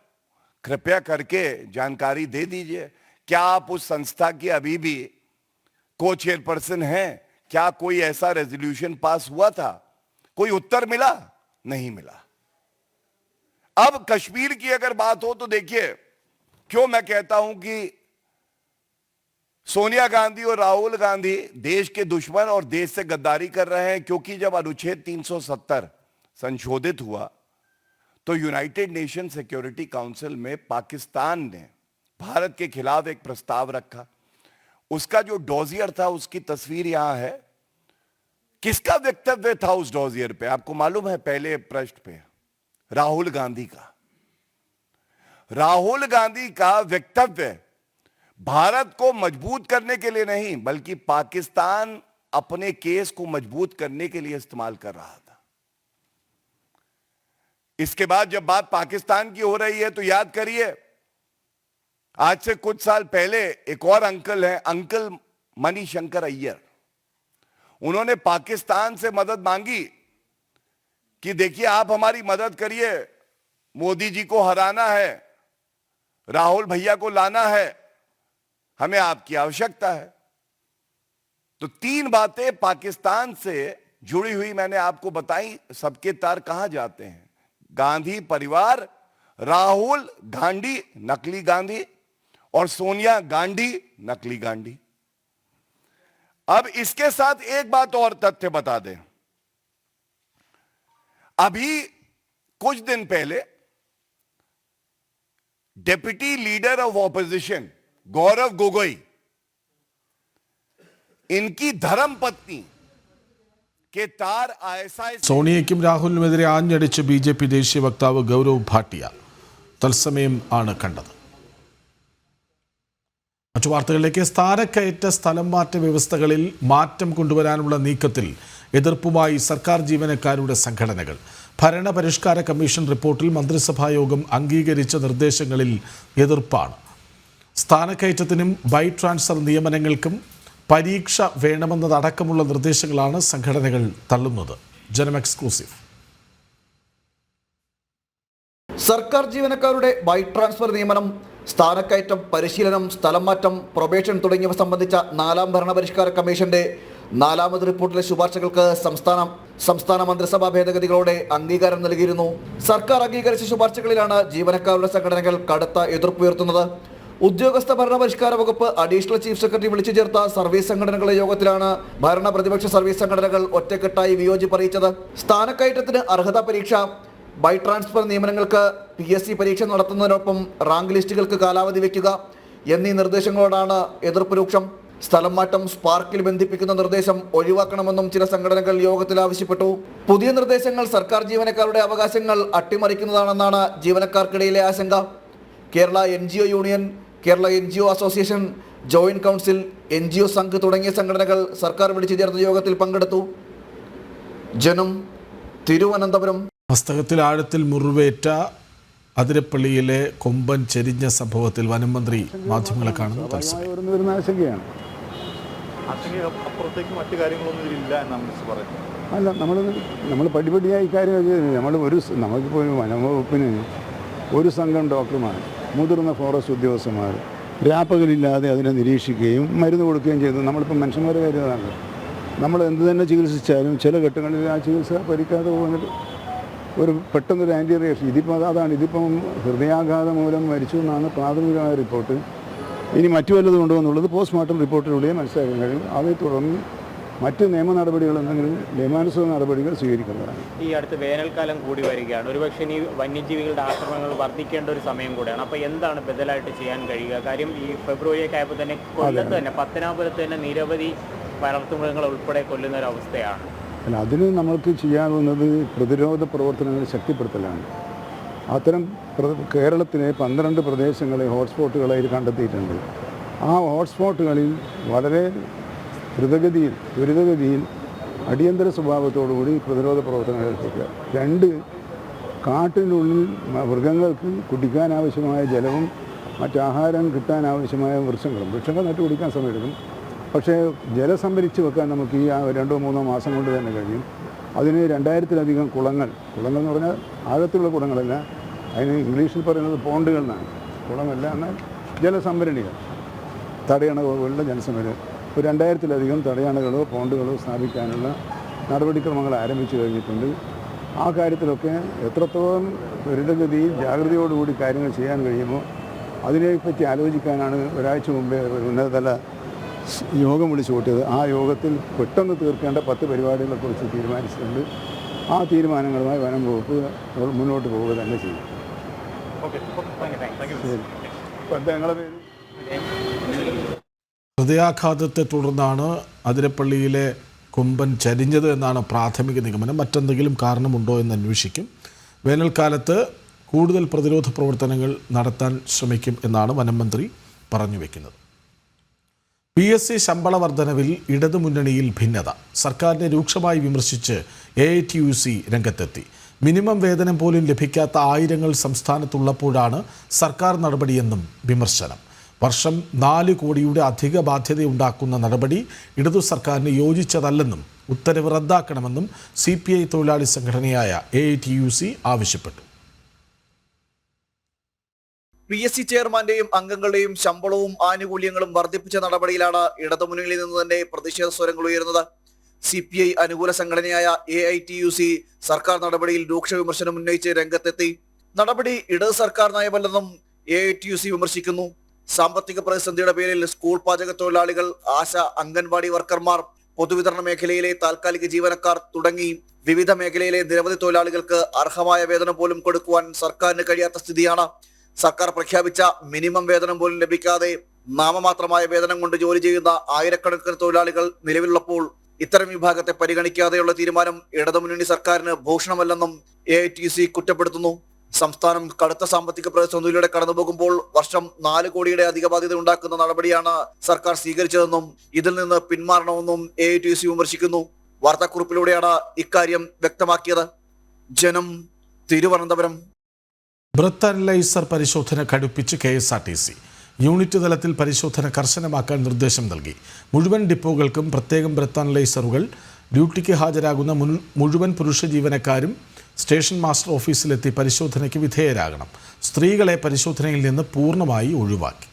कृपया करके जानकारी दे दीजिए, क्या आप उस संस्था की अभी भी को चेयरपर्सन हैं? क्या कोई ऐसा रेजोल्यूशन पास हुआ था? कोई उत्तर मिला? नहीं मिला। अब कश्मीर की अगर बात हो तो देखिए, क्यों मैं कहता हूं कि सोनिया गांधी और राहुल गांधी देश के दुश्मन और देश से गद्दारी कर रहे हैं, क्योंकि जब अनुच्छेद 370 संशोधित हुआ तो यूनाइटेड नेशन सिक्योरिटी काउंसिल में पाकिस्तान ने भारत के खिलाफ एक प्रस्ताव रखा। उसका जो डॉजियर था उसकी तस्वीर यहां है। किसका वक्तव्य था उस डॉजियर पे? आपको मालूम है? पहले पृष्ठ पे राहुल गांधी का। राहुल गांधी का वक्तव्य भारत को मजबूत करने के लिए नहीं, बल्कि पाकिस्तान अपने केस को मजबूत करने के लिए इस्तेमाल कर रहा था। इसके बाद जब बात पाकिस्तान की हो रही है तो याद करिए, आज से कुछ साल पहले एक और अंकल हैं, अंकल मणिशंकर अय्यर। उन्होंने पाकिस्तान से मदद मांगी कि देखिए आप हमारी मदद करिए, मोदी जी को हराना है, राहुल भैया को लाना है, हमें आपकी आवश्यकता है। तो 3 बातें पाकिस्तान से जुड़ी हुई मैंने आपको बताई। सबके तार कहां जाते हैं? गांधी परिवार, राहुल गांधी नकली गांधी, और सोनिया गांधी नकली गांधी। अब इसके साथ एक बात और तथ्य बता दें। अभी कुछ दिन पहले deputy leader of opposition Gaurav Gogoi, इनकी धर्मपत्नी के तार ISI സോണിയയ്ക്കും രാഹുലിനുമെതിരെ ആഞ്ഞടിച്ച് BJP ദേശീയ വക്താവ് ഗൗരവ് ഭാട്ടിയ തത്സമയം ആണ് കണ്ടത്. മറ്റു വാർത്തകളിലേക്ക്. സ്ഥാനക്കയറ്റ സ്ഥലം മാറ്റ വ്യവസ്ഥകളിൽ മാറ്റം കൊണ്ടുവരാനുള്ള നീക്കത്തിൽ എതിർപ്പുമായി സർക്കാർ ജീവനക്കാരുടെ സംഘടനകൾ. ഭരണപരിഷ്കാര കമ്മീഷൻ റിപ്പോർട്ടിൽ മന്ത്രിസഭാ യോഗം അംഗീകരിച്ച നിർദ്ദേശങ്ങളിൽ എതിർപ്പാണ്. സ്ഥാനക്കയറ്റത്തിനും ബൈ ട്രാൻസ്ഫർ നിയമനങ്ങൾക്കും പരീക്ഷ വേണമെന്നതടക്കമുള്ള നിർദ്ദേശങ്ങളാണ് സംഘടനകൾ തള്ളുന്നത്. ജനം എക്സ്ക്ലൂസീവ്. സർക്കാർ ജീവനക്കാരുടെ ബൈ ട്രാൻസ്ഫർ നിയമനം, സ്ഥാനക്കയറ്റം, പരിശീലനം, സ്ഥലം മാറ്റം, പ്രൊബേഷൻ തുടങ്ങിയവ സംബന്ധിച്ച 4ാം ഭരണപരിഷ്കാര കമ്മീഷന്റെ 4ാമത് റിപ്പോർട്ടിലെ ശുപാർശകൾക്ക് സംസ്ഥാന മന്ത്രിസഭാ ഭേദഗതികളോടെ അംഗീകാരം നൽകിയിരുന്നു. സർക്കാർ അംഗീകരിച്ച ശുപാർശകളിലാണ് ജീവനക്കാരുടെ സംഘടനകൾ കടുത്ത എതിർപ്പുയർത്തുന്നത്. ഉദ്യോഗസ്ഥ ഭരണപരിഷ്കാര വകുപ്പ് അഡീഷണൽ ചീഫ് സെക്രട്ടറി വിളിച്ചു ചേർത്ത സർവീസ് സംഘടനകളുടെ യോഗത്തിലാണ് ഭരണ പ്രതിപക്ഷ സർവീസ് സംഘടനകൾ ഒറ്റക്കെട്ടായി വിയോജിപ്പ് അറിയിച്ചത്. സ്ഥാനക്കയറ്റത്തിന് അർഹതാ പരീക്ഷ, ബൈ ട്രാൻസ്ഫർ നിയമനങ്ങൾക്ക് PSC പരീക്ഷ നടത്തുന്നതിനൊപ്പം റാങ്ക് ലിസ്റ്റുകൾക്ക് കാലാവധി വയ്ക്കുക എന്നീ നിർദ്ദേശങ്ങളോടാണ് എതിർപ്പ് രൂക്ഷം. സ്ഥലം മാറ്റം സ്പാർക്കിൽ ബന്ധിപ്പിക്കുന്ന നിർദ്ദേശം ഒഴിവാക്കണമെന്നും ചില സംഘടനകൾ യോഗത്തിൽ ആവശ്യപ്പെട്ടു. പുതിയ നിർദ്ദേശങ്ങൾ സർക്കാർ ജീവനക്കാരുടെ അവകാശങ്ങൾ അട്ടിമറിക്കുന്നതാണെന്നാണ് ജീവനക്കാർക്കിടയിലെ ആശങ്ക. Kerala NGO union, Kerala NGO association, joint council, NGO Sangh തുടങ്ങിയ സംഘടനകൾ സർക്കാർ വിളിച്ചു ചേർന്ന യോഗത്തിൽ പങ്കെടുത്തു. ജനം, തിരുവനന്തപുരം. മസ്തകത്തിൽ ആഴത്തിൽ മുറിവേറ്റ അതിരപ്പള്ളിയിലെ കൊമ്പൻ ചെരിഞ്ഞ സംഭവത്തിൽ വനം മന്ത്രി മാധ്യമങ്ങളെ കാണുന്നു. വരുന്ന ആശങ്കയാണ്. അപ്പുറത്തേക്ക് മറ്റു കാര്യങ്ങളൊന്നും ഇതിലില്ല എന്നാണ് പറയുന്നത്. അല്ല, നമ്മൾ പടിപടിയായി കാര്യങ്ങൾ ചെയ്തു. നമുക്കിപ്പോൾ ഒരു വനംവകുപ്പിന് ഒരു സംഘം ഡോക്ടർമാർ, മുതിർന്ന ഫോറസ്റ്റ് ഉദ്യോഗസ്ഥന്മാർ രാപ്പകലില്ലാതെ അതിനെ നിരീക്ഷിക്കുകയും മരുന്ന് കൊടുക്കുകയും ചെയ്തു. നമ്മളിപ്പോൾ മനുഷ്യന്മാരെ കാര്യമാണ്. നമ്മൾ എന്ത് തന്നെ ചികിത്സിച്ചാലും ചില ഘട്ടങ്ങളിൽ ആ ചികിത്സ പരിക്കാതെ പോകുന്നത് ഒരു പെട്ടെന്നൊരു ആൻറ്റി റിയാക്ഷൻ. ഇതിപ്പം ഹൃദയാഘാതം മൂലം മരിച്ചു എന്നാണ് പ്രാഥമികമായ റിപ്പോർട്ട്. ഇനി മറ്റു വല്ലതും ഉണ്ടോ എന്നുള്ളത് പോസ്റ്റ്മോർട്ടം റിപ്പോർട്ടിലൂടെ മനസ്സിലാക്കാൻ കഴിയും. അതേ തുടർന്ന് മറ്റ് നിയമ നടപടികൾ എന്തെങ്കിലും നിയമാനുസൃത നടപടികൾ സ്വീകരിക്കുന്നതാണ്. ഈ അടുത്ത് വേനൽക്കാലം കൂടി വരികയാണ്. ഒരുപക്ഷെ ഇനി വന്യജീവികളുടെ ആക്രമണങ്ങൾ വർദ്ധിക്കേണ്ട ഒരു സമയം കൂടിയാണ്. അപ്പോൾ എന്താണ് ബദലായിട്ട് ചെയ്യാൻ കഴിയുക? കാര്യം ഈ ഫെബ്രുവരിയൊക്കെ ആയപ്പോൾ തന്നെ കൊല്ലത്ത് തന്നെ പത്തനാപുരത്ത് തന്നെ നിരവധി വളർത്തുമൃഗങ്ങൾ ഉൾപ്പെടെ കൊല്ലുന്ന ഒരു അവസ്ഥയാണ്. അല്ല, അതിന് നമ്മൾക്ക് ചെയ്യാവുന്നത് പ്രതിരോധ പ്രവർത്തനങ്ങൾ ശക്തിപ്പെടുത്തലാണ്. അത്തരം കേരളത്തിലെ 12 പ്രദേശങ്ങളെ ഹോട്ട്സ്പോട്ടുകളായി കണ്ടെത്തിയിട്ടുണ്ട്. ആ ഹോട്ട്സ്പോട്ടുകളിൽ വളരെ ത്വരിതഗതിയിൽ അടിയന്തര സ്വഭാവത്തോടുകൂടി പ്രതിരോധ പ്രവർത്തനങ്ങൾ ഏർപ്പെടുത്തുക. 2, കാട്ടിനുള്ളിൽ മൃഗങ്ങൾക്ക് കുടിക്കാനാവശ്യമായ ജലവും മറ്റാഹാരം കിട്ടാനാവശ്യമായ വൃക്ഷങ്ങൾ നട്ടുപിടിക്കാൻ സമയമെടുക്കും. പക്ഷേ ജലം വെക്കാൻ നമുക്ക് ഈ 2-3 മാസം കൊണ്ട് തന്നെ കഴിയും. അതിന് 2000-ലധികം കുളങ്ങൾ എന്ന് പറഞ്ഞാൽ ആഴത്തിലുള്ള കുളങ്ങളല്ല, അതിന് ഇംഗ്ലീഷിൽ പറയുന്നത് പോണ്ടുകൾ എന്നാണ്. കുളമല്ല, എന്നാൽ ജലസംഭരണികൾ, തടയണകളുള്ള ജലസംഭരണി. ഒരു 2000-ലധികം തടയണകളോ പോണ്ടുകളോ സ്ഥാപിക്കാനുള്ള നടപടിക്രമങ്ങൾ ആരംഭിച്ചു കഴിഞ്ഞിട്ടുണ്ട്. ആ കാര്യത്തിലൊക്കെ എത്രത്തോളം ത്വരിതഗതിയിൽ ജാഗ്രതയോടുകൂടി കാര്യങ്ങൾ ചെയ്യാൻ കഴിയുമോ അതിനെപ്പറ്റി ആലോചിക്കാനാണ് ഒരാഴ്ച മുമ്പേ ഒരു ഉന്നതതല യോഗം വിളിച്ചു കൂട്ടിയത്. ആ യോഗത്തിൽ പെട്ടെന്ന് തീർക്കേണ്ട 10 പരിപാടികളെക്കുറിച്ച് തീരുമാനിച്ചിട്ടുണ്ട്. ആ തീരുമാനങ്ങളുമായി വനം വകുപ്പ് മുന്നോട്ട് പോവുക തന്നെ ചെയ്യും. ഹൃദയാഘാതത്തെ തുടർന്നാണ് അതിരപ്പള്ളിയിലെ കൊമ്പൻ ചരിഞ്ഞത് എന്നാണ് പ്രാഥമിക നിഗമനം. മറ്റെന്തെങ്കിലും കാരണമുണ്ടോ എന്ന് അന്വേഷിക്കും. വേനൽക്കാലത്ത് കൂടുതൽ പ്രതിരോധ പ്രവർത്തനങ്ങൾ നടത്താൻ ശ്രമിക്കും എന്നാണ് വനം മന്ത്രി പറഞ്ഞു വയ്ക്കുന്നത്. PSC ശമ്പള വർധനവിൽ ഇടതുമുന്നണിയിൽ ഭിന്നത. സർക്കാരിനെ രൂക്ഷമായി വിമർശിച്ച് AITUC രംഗത്തെത്തി. മിനിമം വേതനം പോലും ലഭിക്കാത്ത ആയിരങ്ങൾ സംസ്ഥാനത്തുള്ളപ്പോഴാണ് സർക്കാർ നടപടിയെന്നും വിമർശനം. വർഷം 4 കോടിയുടെ അധിക ബാധ്യതയുണ്ടാക്കുന്ന നടപടി ഇടതു സർക്കാരിന് യോജിച്ചതല്ലെന്നും ഉത്തരവ് റദ്ദാക്കണമെന്നും CPI തൊഴിലാളി സംഘടനയായ AITUC ആവശ്യപ്പെട്ടു. PSC ചെയർമാന്റെയും അംഗങ്ങളുടെയും ശമ്പളവും ആനുകൂല്യങ്ങളും വർദ്ധിപ്പിച്ച നടപടിയിലാണ് ഇടതുമുന്നണിയിൽ നിന്ന് തന്നെ പ്രതിഷേധ സ്വരങ്ങൾ ഉയരുന്നത്. CPI അനുകൂല സംഘടനയായ AITUC സർക്കാർ നടപടിയിൽ രൂക്ഷ വിമർശനം ഉന്നയിച്ച് രംഗത്തെത്തി. നടപടി ഇടത് സർക്കാർ നയമല്ലെന്നും AITUC വിമർശിക്കുന്നു. സാമ്പത്തിക പ്രതിസന്ധിയുടെ പേരിൽ സ്കൂൾ പാചക തൊഴിലാളികൾ, ആശ, അംഗൻവാടി വർക്കർമാർ, പൊതുവിതരണ മേഖലയിലെ താൽക്കാലിക ജീവനക്കാർ തുടങ്ങി വിവിധ മേഖലയിലെ നിരവധി തൊഴിലാളികൾക്ക് അർഹമായ വേതനം പോലും കൊടുക്കുവാൻ സർക്കാരിന് കഴിയാത്ത സ്ഥിതിയാണ്. സർക്കാർ പ്രഖ്യാപിച്ച മിനിമം വേതനം പോലും ലഭിക്കാതെ നാമമാത്രമായ വേതനം കൊണ്ട് ജോലി ചെയ്യുന്ന ആയിരക്കണക്കിന് തൊഴിലാളികൾ നിലവിലുള്ളപ്പോൾ ഇത്തരം വിഭാഗത്തെ പരിഗണിക്കാതെയുള്ള തീരുമാനം ഇടതുമുന്നണി സർക്കാരിന് ഭൂഷണമല്ലെന്നും AITUC കുറ്റപ്പെടുത്തുന്നു. സംസ്ഥാനം കടുത്ത സാമ്പത്തിക പ്രതിസന്ധിയിലൂടെ കടന്നുപോകുമ്പോൾ വർഷം 4 കോടിയുടെ അധിക ബാധ്യത ഉണ്ടാക്കുന്ന നടപടിയാണ് സർക്കാർ സ്വീകരിച്ചതെന്നും ഇതിൽ നിന്ന് പിന്മാറണമെന്നും AITUC വിമർശിക്കുന്നു. വാർത്താക്കുറിപ്പിലൂടെയാണ് ഇക്കാര്യം വ്യക്തമാക്കിയത്. ജനം, തിരുവനന്തപുരം. ബ്രത്ത് അനലൈസർ പരിശോധന കടുപ്പിച്ച് KSRTC. യൂണിറ്റ് തലത്തിൽ പരിശോധന കർശനമാക്കാൻ നിർദ്ദേശം നൽകി. മുഴുവൻ ഡിപ്പോകൾക്കും പ്രത്യേകം ബ്രത്ത് അനലൈസറുകൾ, ഡ്യൂട്ടിക്ക് ഹാജരാകുന്ന മുഴുവൻ പുരുഷ ജീവനക്കാരും സ്റ്റേഷൻ മാസ്റ്റർ ഓഫീസിലെത്തി പരിശോധനയ്ക്ക് വിധേയരാകണം. സ്ത്രീകളെ പരിശോധനയിൽ നിന്ന് പൂർണ്ണമായി ഒഴിവാക്കി.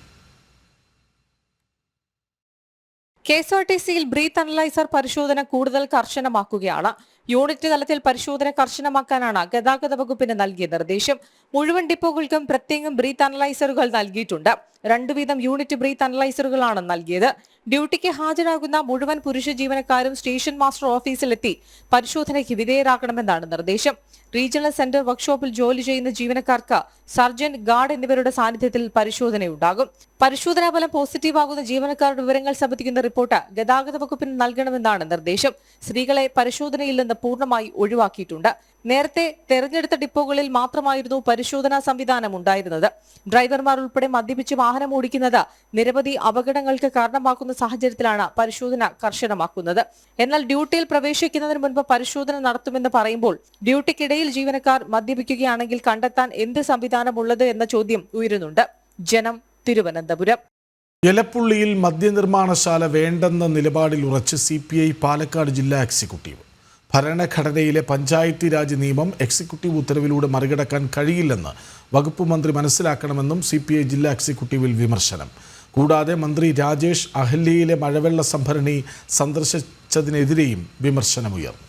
KSRTCയിൽ ബ്രീത്ത് അനലൈസർ പരിശോധന കൂടുതൽ കർശനമാക്കുകയാണ്. യൂണിറ്റ് തലത്തിൽ പരിശോധന കർശനമാക്കാനാണ് ഗതാഗത വകുപ്പിന് നൽകിയ നിർദ്ദേശം. മുഴുവൻ ഡിപ്പോകൾക്കും പ്രത്യേകം ബ്രീത്ത് അനലൈസറുകൾ നൽകിയിട്ടുണ്ട്. 2 വീതം യൂണിറ്റ് ബ്രീത്ത് അനലൈസറുകളാണ് നൽകിയത്. ഡ്യൂട്ടിക്ക് ഹാജരാകുന്ന മുഴുവൻ പുരുഷ ജീവനക്കാരും സ്റ്റേഷൻ മാസ്റ്റർ ഓഫീസിലെത്തി പരിശോധനയ്ക്ക് വിധേയരാക്കണമെന്നാണ് നിർദ്ദേശം. റീജിയണൽ സെന്റർ വർക്ക്ഷോപ്പിൽ ജോലി ചെയ്യുന്ന ജീവനക്കാർക്ക് സർജൻ, ഗാർഡ് എന്നിവരുടെ സാന്നിധ്യത്തിൽ പരിശോധനയുണ്ടാകും. പരിശോധനാ ഫലം പോസിറ്റീവ് ആകുന്ന ജീവനക്കാരുടെ വിവരങ്ങൾ സംബന്ധിക്കുന്ന റിപ്പോർട്ട് ഗതാഗത വകുപ്പിന് നൽകണമെന്നാണ് നിർദ്ദേശം. സ്ത്രീകളെ പരിശോധനയിൽ നിന്ന് പൂർണ്ണമായി ഒഴിവാക്കിയിട്ടുണ്ട്. നേരത്തെ തെരഞ്ഞെടുത്ത ഡിപ്പോകളിൽ മാത്രമായിരുന്നു പരിശോധനാ സംവിധാനം ഉണ്ടായിരുന്നത്. ഡ്രൈവർമാർ ഉൾപ്പെടെ മദ്യപിച്ച് വാഹനം ഓടിക്കുന്നത് നിരവധി അപകടങ്ങൾക്ക് കാരണമാക്കുന്ന സാഹചര്യത്തിലാണ് പരിശോധന കർശനമാക്കുന്നത്. എന്നാൽ ഡ്യൂട്ടിയിൽ പ്രവേശിക്കുന്നതിന് മുൻപ് പരിശോധന നടത്തുമെന്ന് പറയുമ്പോൾ ഡ്യൂട്ടിക്കിടയിൽ ജീവനക്കാർ മദ്യപിക്കുകയാണെങ്കിൽ കണ്ടെത്താൻ എന്ത് സംവിധാനമുള്ളത് എന്ന ചോദ്യം ഉയരുന്നുണ്ട്. ജനം, തിരുവനന്തപുരം. എലപ്പുള്ളിയിൽ മദ്യനിർമ്മാണശാല വേണ്ടെന്ന നിലപാടിൽ ഉറച്ച് CPI പാലക്കാട് ജില്ലാ എക്സിക്യൂട്ടീവ്. ഭരണഘടനയിലെ പഞ്ചായത്തി രാജ് നിയമം എക്സിക്യൂട്ടീവ് ഉത്തരവിലൂടെ മറികടക്കാൻ കഴിയില്ലെന്ന് വകുപ്പ് മന്ത്രി മനസ്സിലാക്കണമെന്നും CPI ജില്ലാ എക്സിക്യൂട്ടീവിൽ വിമർശനം. കൂടാതെ മന്ത്രി രാജേഷ് അഹല്യയിലെ മഴവെള്ള സംഭരണി സന്ദർശിച്ചതിനെതിരെയും വിമർശനമുയർന്നു.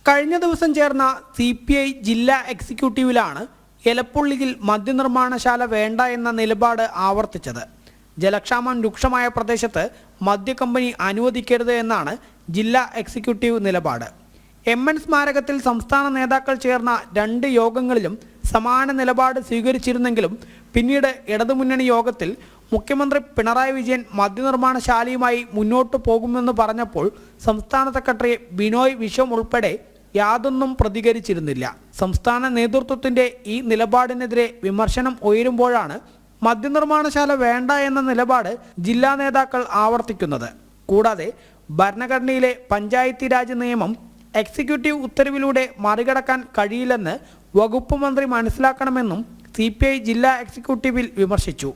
കഴിഞ്ഞ ദിവസം ചേർന്ന CPI ജില്ലാ എക്സിക്യൂട്ടീവിലാണ് എലപ്പുള്ളിയിൽ മദ്യനിർമ്മാണശാല വേണ്ട എന്ന നിലപാട് ആവർത്തിച്ചത്. ജലക്ഷാമം രൂക്ഷമായ പ്രദേശത്ത് മദ്യക്കമ്പനി അനുവദിക്കരുത് എന്നാണ് ജില്ലാ എക്സിക്യൂട്ടീവ് നിലപാട്. MN സ്മാരകത്തിൽ സംസ്ഥാന നേതാക്കൾ ചേർന്ന 2 യോഗങ്ങളിലും സമാന നിലപാട് സ്വീകരിച്ചിരുന്നെങ്കിലും പിന്നീട് ഇടതുമുന്നണി യോഗത്തിൽ മുഖ്യമന്ത്രി പിണറായി വിജയൻ മദ്യനിർമ്മാണശാലയുമായി മുന്നോട്ടു പോകുമെന്ന് പറഞ്ഞപ്പോൾ സംസ്ഥാന സെക്രട്ടറി ബിനോയ് വിശ്വം ഉൾപ്പെടെ യാതൊന്നും പ്രതികരിച്ചിരുന്നില്ല. സംസ്ഥാന നേതൃത്വത്തിന്റെ ഈ നിലപാടിനെതിരെ വിമർശനം ഉയരുമ്പോഴാണ് മദ്യനിർമ്മാണശാല വേണ്ട എന്ന നിലപാട് ജില്ലാ നേതാക്കൾ ആവർത്തിക്കുന്നത്. കൂടാതെ ഭരണഘടനയിലെ പഞ്ചായത്തി രാജ് നിയമം എക്സിക്യൂട്ടീവ് ഉത്തരവിലൂടെ മറികടക്കാൻ കഴിയില്ലെന്ന് വകുപ്പ് മന്ത്രി മനസ്സിലാക്കണമെന്നും CPI ജില്ലാ എക്സിക്യൂട്ടീവിൽ വിമർശിച്ചു.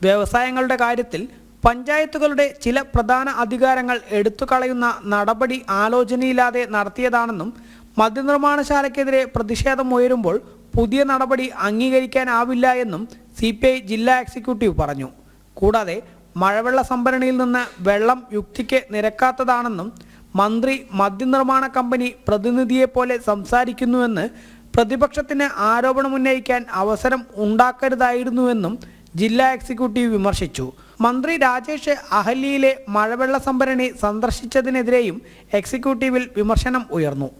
വ്യവസായങ്ങളുടെ കാര്യത്തിൽ പഞ്ചായത്തുകളുടെ ചില പ്രധാന അധികാരങ്ങൾ എടുത്തുകളയുന്ന നടപടി ആലോചനയില്ലാതെ നടത്തിയതാണെന്നും മദ്യനിർമ്മാണശാലയ്ക്കെതിരെ പ്രതിഷേധം ഉയരുമ്പോൾ പുതിയ നടപടി അംഗീകരിക്കാനാവില്ല എന്നും CPI ജില്ലാ എക്സിക്യൂട്ടീവ് പറഞ്ഞു. കൂടാതെ മഴവെള്ള സംഭരണിയിൽ നിന്ന് വെള്ളം യുക്തിക്ക് നിരക്കാത്തതാണെന്നും മന്ത്രി മദ്യനിർമ്മാണ കമ്പനി പ്രതിനിധിയെപ്പോലെ സംസാരിക്കുന്നുവെന്ന് പ്രതിപക്ഷത്തിന് ആരോപണമുന്നയിക്കാൻ അവസരം ഉണ്ടാക്കരുതായിരുന്നുവെന്നും ജില്ലാ എക്സിക്യൂട്ടീവ് വിമർശിച്ചു. മന്ത്രി രാജേഷ് അഹല്യയിലെ മഴവെള്ള സംഭരണി സന്ദർശിച്ചതിനെതിരെയും എക്സിക്യൂട്ടീവിൽ വിമർശനം ഉയർന്നു.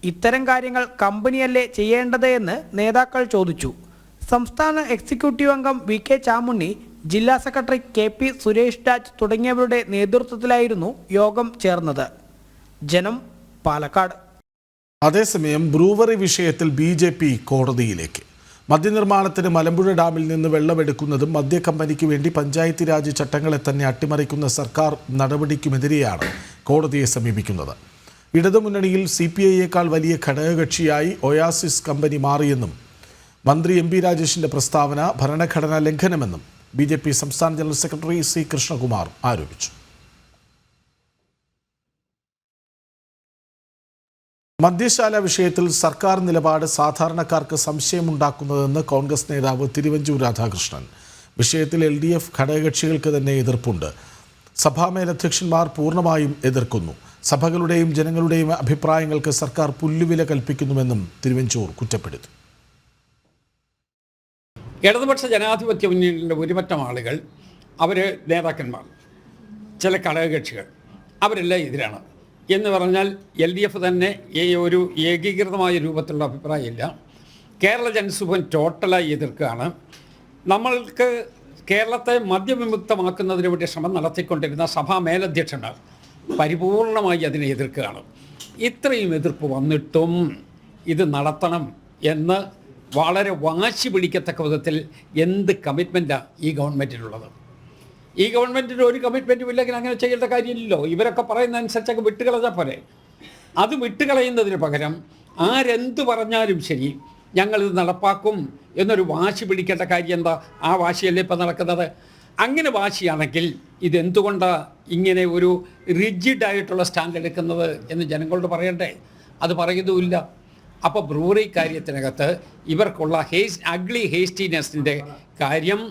ഇത്തരം കാര്യങ്ങൾ കമ്പനിയല്ലേ ചെയ്യേണ്ടത് എന്ന് നേതാക്കൾ ചോദിച്ചു. സംസ്ഥാന എക്സിക്യൂട്ടീവ് അംഗം VK ചാമുണ്ണി, ജില്ലാ സെക്രട്ടറി KP സുരേഷ് രാജ് തുടങ്ങിയവരുടെ നേതൃത്വത്തിലായിരുന്നു യോഗം ചേർന്നത്. ജനം, പാലക്കാട്. അതേസമയം ബ്രൂവറി വിഷയത്തിൽ BJP കോടതിയിലേക്ക്. മദ്യനിർമ്മാണത്തിന് മലമ്പുഴ ഡാമിൽ നിന്ന് വെള്ളമെടുക്കുന്നതും മദ്യക്കമ്പനിക്ക് വേണ്ടി പഞ്ചായത്തി രാജ് ചട്ടങ്ങളെ തന്നെ അട്ടിമറിക്കുന്ന സർക്കാർ നടപടിക്കുമെതിരെയാണ് കോടതിയെ സമീപിക്കുന്നത്. ഇടതുമുന്നണിയിൽ CPIയേക്കാൾ വലിയ ഘടകകക്ഷിയായി ഒയാസിസ് കമ്പനി മാറിയെന്നും മന്ത്രി MP രാജേഷിന്റെ പ്രസ്താവന ഭരണഘടനാ ലംഘനമെന്നും BJP സംസ്ഥാന ജനറൽ സെക്രട്ടറി C കൃഷ്ണകുമാർ ആരോപിച്ചു. മദ്യശാല വിഷയത്തിൽ സർക്കാർ നിലപാട് സാധാരണക്കാർക്ക് സംശയമുണ്ടാക്കുന്നതെന്ന് കോൺഗ്രസ് നേതാവ് തിരുവഞ്ചൂർ രാധാകൃഷ്ണൻ. വിഷയത്തിൽ LDF ഘടകകക്ഷികൾക്ക് തന്നെ എതിർപ്പുണ്ട്. സഭാമേലധ്യക്ഷന്മാർ പൂർണ്ണമായും എതിർക്കുന്നു. സഭകളുടെയും ജനങ്ങളുടെയും അഭിപ്രായങ്ങൾക്ക് സർക്കാർ പുല്ലുവില കൽപ്പിക്കുന്നുവെന്നും തിരുവഞ്ചൂർ കുറ്റപ്പെടുത്തി. ഇടതുപക്ഷ ജനാധിപത്യ മുന്നണിയുടെ ഒരുപറ്റം ആളുകൾ, അവർ നേതാക്കന്മാർ, ചില ഘടകകക്ഷികൾ, അവരെല്ലാം എതിരാണ് എന്ന് പറഞ്ഞാൽ LDF തന്നെ ഒരു ഏകീകൃതമായ രൂപത്തിലുള്ള അഭിപ്രായമില്ല. കേരള ജനസുഭൻ ടോട്ടലായി എതിർക്കുകയാണ്. നമ്മൾക്ക് കേരളത്തെ മദ്യവിമുക്തമാക്കുന്നതിന് വേണ്ടി ശ്രമം നടത്തിക്കൊണ്ടിരുന്ന സഭാ മേലധ്യക്ഷന്മാർ പരിപൂർണമായി അതിനെ എതിർക്കുകയാണ്. ഇത്രയും എതിർപ്പ് വന്നിട്ടും ഇത് നടത്തണം എന്ന് വളരെ വാശി പിടിക്കത്തക്ക വിധത്തിൽ എന്ത് കമ്മിറ്റ്മെൻറ്റാണ് ഈ ഗവൺമെൻറ്റിനുള്ളത്? ഈ ഗവൺമെൻറ്റിന് ഒരു കമ്മിറ്റ്മെൻറ്റും ഇല്ലെങ്കിൽ അങ്ങനെ ചെയ്യേണ്ട കാര്യമില്ലല്ലോ. ഇവരൊക്കെ പറയുന്നതനുസരിച്ചൊക്കെ വിട്ടുകളഞ്ഞാൽ പോരെ. അത് വിട്ടുകളയുന്നതിന് പകരം ആരെന്ത് പറഞ്ഞാലും ശരി ഞങ്ങളിത് നടപ്പാക്കും എന്നൊരു വാശി പിടിക്കേണ്ട കാര്യം എന്താ? ആ വാശിയല്ലേ ഇപ്പം നടക്കുന്നത്. അങ്ങനെ വാശിയാണെങ്കിൽ ഇതെന്തുകൊണ്ടാണ് ഇങ്ങനെ ഒരു റിജിഡായിട്ടുള്ള സ്റ്റാൻഡ് എടുക്കുന്നത് എന്ന് ജനങ്ങളോട് പറയണ്ടേ? അത് പറയുന്നുമില്ല. അപ്പോൾ ബ്രൂവറി കാര്യത്തിനകത്ത് ഇവർക്കുള്ള അഗ്ലി ഹേസ്റ്റിനെസ്സിൻ്റെ കാര്യം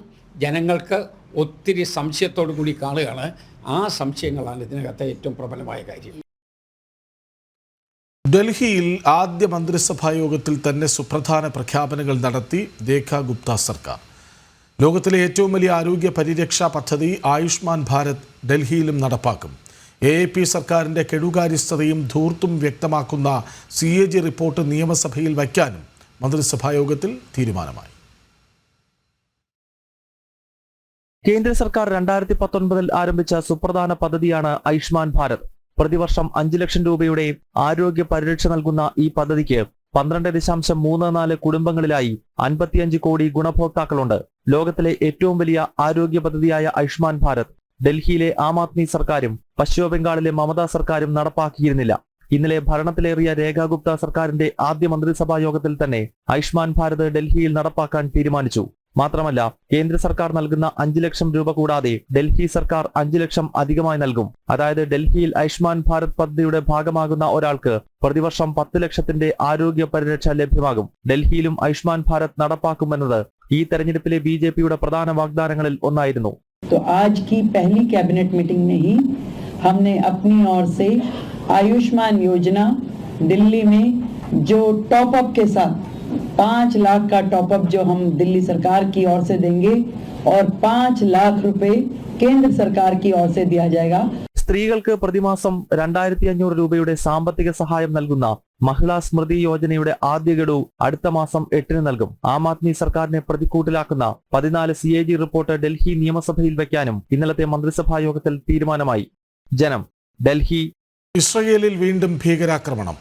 ജനങ്ങൾക്ക് ഒത്തിരി സംശയത്തോടു കൂടി കാണുകയാണ്. ആ സംശയങ്ങളാണ് ഇതിനകത്തെ ഏറ്റവും പ്രബലമായ കാര്യം. ഡൽഹിയിൽ ആദ്യ മന്ത്രിസഭാ യോഗത്തിൽ തന്നെ സുപ്രധാന പ്രഖ്യാപനങ്ങൾ നടത്തി രേഖ ഗുപ്ത സർക്കാർ. ലോകത്തിലെ ഏറ്റവും വലിയ ആരോഗ്യ പരിരക്ഷാ പദ്ധതി ആയുഷ്മാൻ ഭാരത് ഡൽഹിയിലും നടപ്പാക്കും. AAP സർക്കാരിൻ്റെ കെടുകാര്യസ്ഥതയും ധൂർത്തും വ്യക്തമാക്കുന്ന CAG റിപ്പോർട്ട് നിയമസഭയിൽ വയ്ക്കാനും മന്ത്രിസഭാ യോഗത്തിൽ തീരുമാനമായി. കേന്ദ്ര സർക്കാർ 2019 ആരംഭിച്ച സുപ്രധാന പദ്ധതിയാണ് ആയുഷ്മാൻ ഭാരത്. പ്രതിവർഷം 5 ലക്ഷം രൂപയുടെ ആരോഗ്യ പരിരക്ഷ നൽകുന്ന ഈ പദ്ധതിക്ക് 12.34 കുടുംബങ്ങളിലായി 55 കോടി ഗുണഭോക്താക്കളുണ്ട്. ലോകത്തിലെ ഏറ്റവും വലിയ ആരോഗ്യ പദ്ധതിയായ ആയുഷ്മാൻ ഭാരത് ഡൽഹിയിലെ ആം ആദ്മി സർക്കാരും പശ്ചിമ ബംഗാളിലെ മമതാ സർക്കാരും നടപ്പാക്കിയിരുന്നില്ല. ഇന്നലെ ഭരണത്തിലേറിയ രേഖ ഗുപ്ത സർക്കാരിന്റെ ആദ്യ മന്ത്രിസഭാ യോഗത്തിൽ തന്നെ ആയുഷ്മാൻ ഭാരത് ഡൽഹിയിൽ നടപ്പാക്കാൻ തീരുമാനിച്ചു. മാത്രമല്ല, കേന്ദ്ര സർക്കാർ നൽകുന്ന 5 ലക്ഷം രൂപ കൂടാതെ ഡൽഹി സർക്കാർ 5 ലക്ഷം അധികമായി നൽകും. അതായത് ഡൽഹിയിൽ ആയുഷ്മാൻ ഭാരത് പദ്ധതിയുടെ ഭാഗമാകുന്ന ഒരാൾക്ക് പ്രതിവർഷം 10 ലക്ഷത്തിന്റെ ആരോഗ്യ പരിരക്ഷ ലഭ്യമാകും. ഡൽഹിയിലും ആയുഷ്മാൻ ഭാരത് നടപ്പാക്കുമെന്നത് ഈ തെരഞ്ഞെടുപ്പിലെ BJPയുടെ പ്രധാന വാഗ്ദാനങ്ങളിൽ ഒന്നായിരുന്നു. तो आज की पहली कैबिनेट मीटिंग में ही हमने अपनी ओर से आयुष्मान योजना दिल्ली में जो टॉप अप के साथ 5 लाख का टॉप अप जो हम दिल्ली सरकार की ओर से देंगे और 5 लाख रुपए केंद्र सरकार की ओर से दिया जाएगा. സ്ത്രീകൾക്ക് പ്രതിമാസം 2500 രൂപയുടെ സാമ്പത്തിക സഹായം നൽകുന്ന മഹിളാ സ്മൃതി യോജനയുടെ ആദ്യ ഗഡു അടുത്ത മാസം 8 നൽകും. ആം ആദ്മി സർക്കാരിനെ പ്രതിക്കൂട്ടിലാക്കുന്ന 14 CAG റിപ്പോർട്ട് ഡൽഹി നിയമസഭയിൽ വയ്ക്കാനും ഇന്നലത്തെ മന്ത്രിസഭാ യോഗത്തിൽ തീരുമാനമായി. ജനം, ഡൽഹി. ഇസ്രയേലിൽ വീണ്ടും ഭീകരാക്രമണം.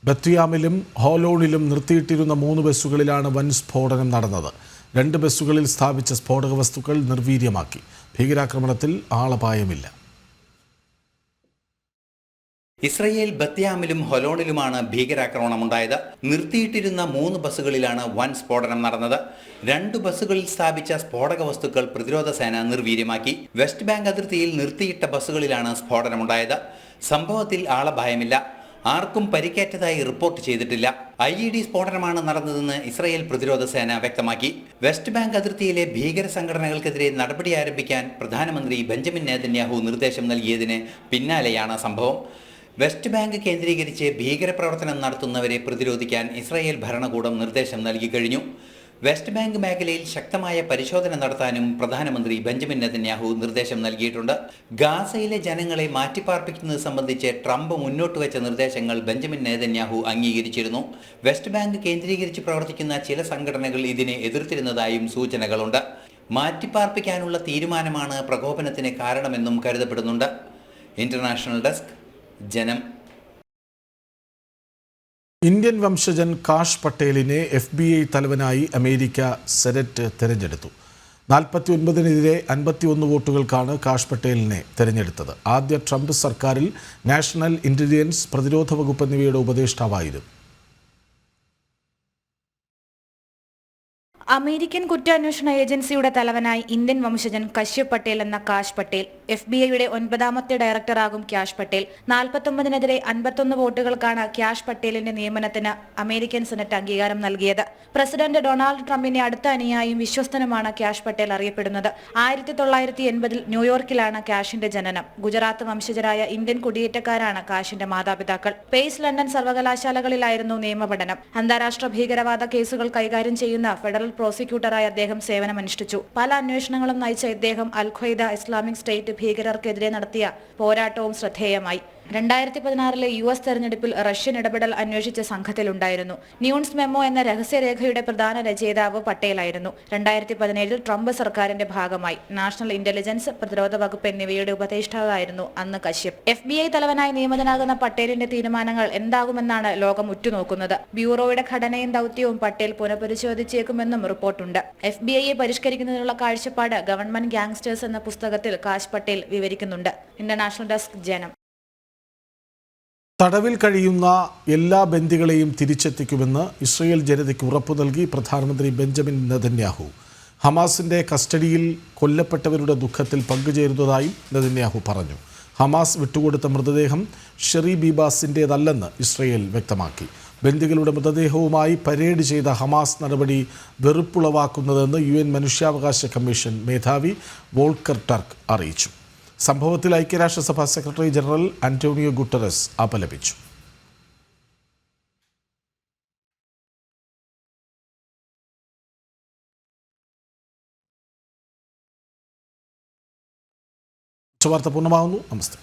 ബത്യാമിലും ഹോലോണിലും നിർത്തിയിട്ടിരുന്ന 3 ബസ്സുകളിലാണ് വൻ സ്ഫോടനം നടന്നത്. 2 ബസ്സുകളിൽ സ്ഥാപിച്ച സ്ഫോടക വസ്തുക്കൾ നിർവീര്യമാക്കി. ഭീകരാക്രമണത്തിൽ ആളപായമില്ല. ഇസ്രയേൽ ബത്യാമിലും ഹൊലോണിലുമാണ് ഭീകരാക്രമണമുണ്ടായത്. നിർത്തിയിട്ടിരുന്ന 3 ബസ്സുകളിലാണ് വൻ സ്ഫോടനം നടന്നത്. 2 ബസ്സുകളിൽ സ്ഥാപിച്ച സ്ഫോടക വസ്തുക്കൾ പ്രതിരോധ സേന നിർവീര്യമാക്കി. വെസ്റ്റ് ബാങ്ക് അതിർത്തിയിൽ നിർത്തിയിട്ട ബസ്സുകളിലാണ് സ്ഫോടനമുണ്ടായത്. സംഭവത്തിൽ ആളപായമില്ല. ആർക്കും പരിക്കേറ്റതായി റിപ്പോർട്ട് ചെയ്തിട്ടില്ല. IED സ്ഫോടനമാണ് നടന്നതെന്ന് ഇസ്രയേൽ പ്രതിരോധ സേന വ്യക്തമാക്കി. വെസ്റ്റ് ബാങ്ക് അതിർത്തിയിലെ ഭീകര സംഘടനകൾക്കെതിരെ നടപടി ആരംഭിക്കാൻ പ്രധാനമന്ത്രി ബെഞ്ചമിൻ നെതന്യാഹു നിർദ്ദേശം നൽകിയതിന് പിന്നാലെയാണ് സംഭവം. വെസ്റ്റ് ബാങ്ക് കേന്ദ്രീകരിച്ച് ഭീകരപ്രവർത്തനം നടത്തുന്നവരെ പ്രതിരോധിക്കാൻ ഇസ്രായേൽ ഭരണകൂടം നിർദ്ദേശം നൽകി കഴിഞ്ഞു. വെസ്റ്റ് ബാങ്ക് മേഖലയിൽ ശക്തമായ പരിശോധന നടത്താനും പ്രധാനമന്ത്രി ബെഞ്ചമിൻ നെതന്യാഹു നിർദ്ദേശം നൽകിയിട്ടുണ്ട്. ഗാസയിലെ ജനങ്ങളെ മാറ്റിപ്പാർപ്പിക്കുന്നത് സംബന്ധിച്ച് ട്രംപ് മുന്നോട്ട് വെച്ച നിർദ്ദേശങ്ങൾ ബെഞ്ചമിൻ നെതന്യാഹു അംഗീകരിച്ചിരുന്നു. വെസ്റ്റ് ബാങ്ക് കേന്ദ്രീകരിച്ച് പ്രവർത്തിക്കുന്ന ചില സംഘടനകൾ ഇതിനെ എതിർത്തിരുന്നതായും സൂചനകളുണ്ട്. മാറ്റിപ്പാർപ്പിക്കാനുള്ള തീരുമാനമാണ് പ്രകോപനത്തിന് കാരണമെന്നും കരുതപ്പെടുന്നുണ്ട്. ഇന്റർനാഷണൽ ഡെസ്ക്, ജനം. ഇന്ത്യൻ വംശജൻ കാഷ് പട്ടേലിനെ FBI തലവനായി അമേരിക്ക സെനറ്റ് തെരഞ്ഞെടുത്തു. 49-നെതിരെ 51 വോട്ടുകൾക്കാണ് കാഷ് പട്ടേലിനെ തെരഞ്ഞെടുത്തത്. ആദ്യ ട്രംപ് സർക്കാരിൽ നാഷണൽ ഇന്റലിജൻസ്, പ്രതിരോധ വകുപ്പ് എന്നിവയുടെ ഉപദേഷ്ടാവായിരുന്നു. അമേരിക്കൻ കുറ്റാന്വേഷണ ഏജൻസിയുടെ തലവനായി ഇന്ത്യൻ വംശജൻ കശ്യപ് പട്ടേൽ എന്ന കാഷ് പട്ടേൽ. FBIയുടെ 9ാമത്തെ ഡയറക്ടറാകും കാഷ് പട്ടേൽ. 49-നെതിരെ 51 വോട്ടുകൾക്കാണ് കാഷ് പട്ടേലിന്റെ നിയമനത്തിന് അമേരിക്കൻ സെനറ്റ് അംഗീകാരം നൽകിയത്. പ്രസിഡന്റ് ഡൊണാൾഡ് ട്രംപിന്റെ അടുത്ത അനുയായിയും വിശ്വസ്തനുമാണ് കാഷ് പട്ടേൽ അറിയപ്പെടുന്നത്. 1980-ൽ ന്യൂയോർക്കിലാണ് കാഷിന്റെ ജനനം. ഗുജറാത്ത് വംശജരായ ഇന്ത്യൻ കുടിയേറ്റക്കാരാണ് കാഷിന്റെ മാതാപിതാക്കൾ. പേസ് ലണ്ടൻ സർവകലാശാലകളിലായിരുന്നു നിയമപഠനം. അന്താരാഷ്ട്ര ഭീകരവാദ കേസുകൾ കൈകാര്യം ചെയ്യുന്ന ഫെഡറൽ പ്രോസിക്യൂട്ടറായി അദ്ദേഹം സേവനമനുഷ്ഠിച്ചു. പല അന്വേഷണങ്ങളും നയിച്ച ഇദ്ദേഹം അൽ-ഖ്വയ്ദ, ഇസ്ലാമിക് സ്റ്റേറ്റ് ഭീകരർക്കെതിരെ നടത്തിയ പോരാട്ടവും ശ്രദ്ധേയമായി. 2016-ലെ US തെരഞ്ഞെടുപ്പിൽ റഷ്യൻ ഇടപെടൽ അന്വേഷിച്ച സംഘത്തിലുണ്ടായിരുന്നു. ന്യൂൺസ് മെമ്മോ എന്ന രഹസ്യരേഖയുടെ പ്രധാന രചയിതാവ് പട്ടേലായിരുന്നു. 2017-ൽ ട്രംപ് സർക്കാരിന്റെ ഭാഗമായി നാഷണൽ ഇന്റലിജൻസ്, പ്രതിരോധ വകുപ്പ് എന്നിവയുടെ ഉപദേഷ്ടാവായിരുന്നു അന്ന് കശ്യപ്. FBI തലവനായി നിയമിതനാകുന്ന പട്ടേലിന്റെ തീരുമാനങ്ങൾ എന്താകുമെന്നാണ് ലോകം ഉറ്റുനോക്കുന്നത്. ബ്യൂറോയുടെ ഘടനയും ദൌത്യവും പട്ടേൽ പുനഃപരിശോധിച്ചേക്കുമെന്നും റിപ്പോർട്ടുണ്ട്. FBIയെ പരിഷ്കരിക്കുന്നതിനുള്ള കാഴ്ചപ്പാട് ഗവൺമെന്റ് ഗാങ്സ്റ്റേഴ്സ് എന്ന പുസ്തകത്തിൽ കാഷ് പട്ടേൽ വിവരിക്കുന്നുണ്ട്. ഇന്റർനാഷണൽ ഡെസ്ക്, ജനം. തടവിൽ കഴിയുന്ന എല്ലാ ബന്ദികളെയും തിരിച്ചെത്തിക്കുമെന്ന് ഇസ്രയേൽ ജനതയ്ക്ക് ഉറപ്പു നൽകി പ്രധാനമന്ത്രി ബെഞ്ചമിൻ നെതന്യാഹു. ഹമാസിന്റെ കസ്റ്റഡിയിൽ കൊല്ലപ്പെട്ടവരുടെ ദുഃഖത്തിൽ പങ്കുചേരുന്നതായും നെതന്യാഹു പറഞ്ഞു. ഹമാസ് വിട്ടുകൊടുത്ത മൃതദേഹം ഷെറി ബീബാസിൻ്റേതല്ലെന്ന് ഇസ്രയേൽ വ്യക്തമാക്കി. ബന്ദികളുടെ മൃതദേഹവുമായി പരേഡ് ചെയ്ത ഹമാസ് നടപടി വെറുപ്പുളവാക്കുന്നതെന്ന് UN മനുഷ്യാവകാശ കമ്മീഷൻ മേധാവി വോൾക്കർ ടർക്ക് അറിയിച്ചു. സംഭവത്തിൽ ഐക്യരാഷ്ട്രസഭ സെക്രട്ടറി ജനറൽ ആന്റോണിയോ ഗുട്ടറസ് അപലപിച്ചു. വാർത്ത പൂർണ്ണമാകുന്നു. നമസ്തേ.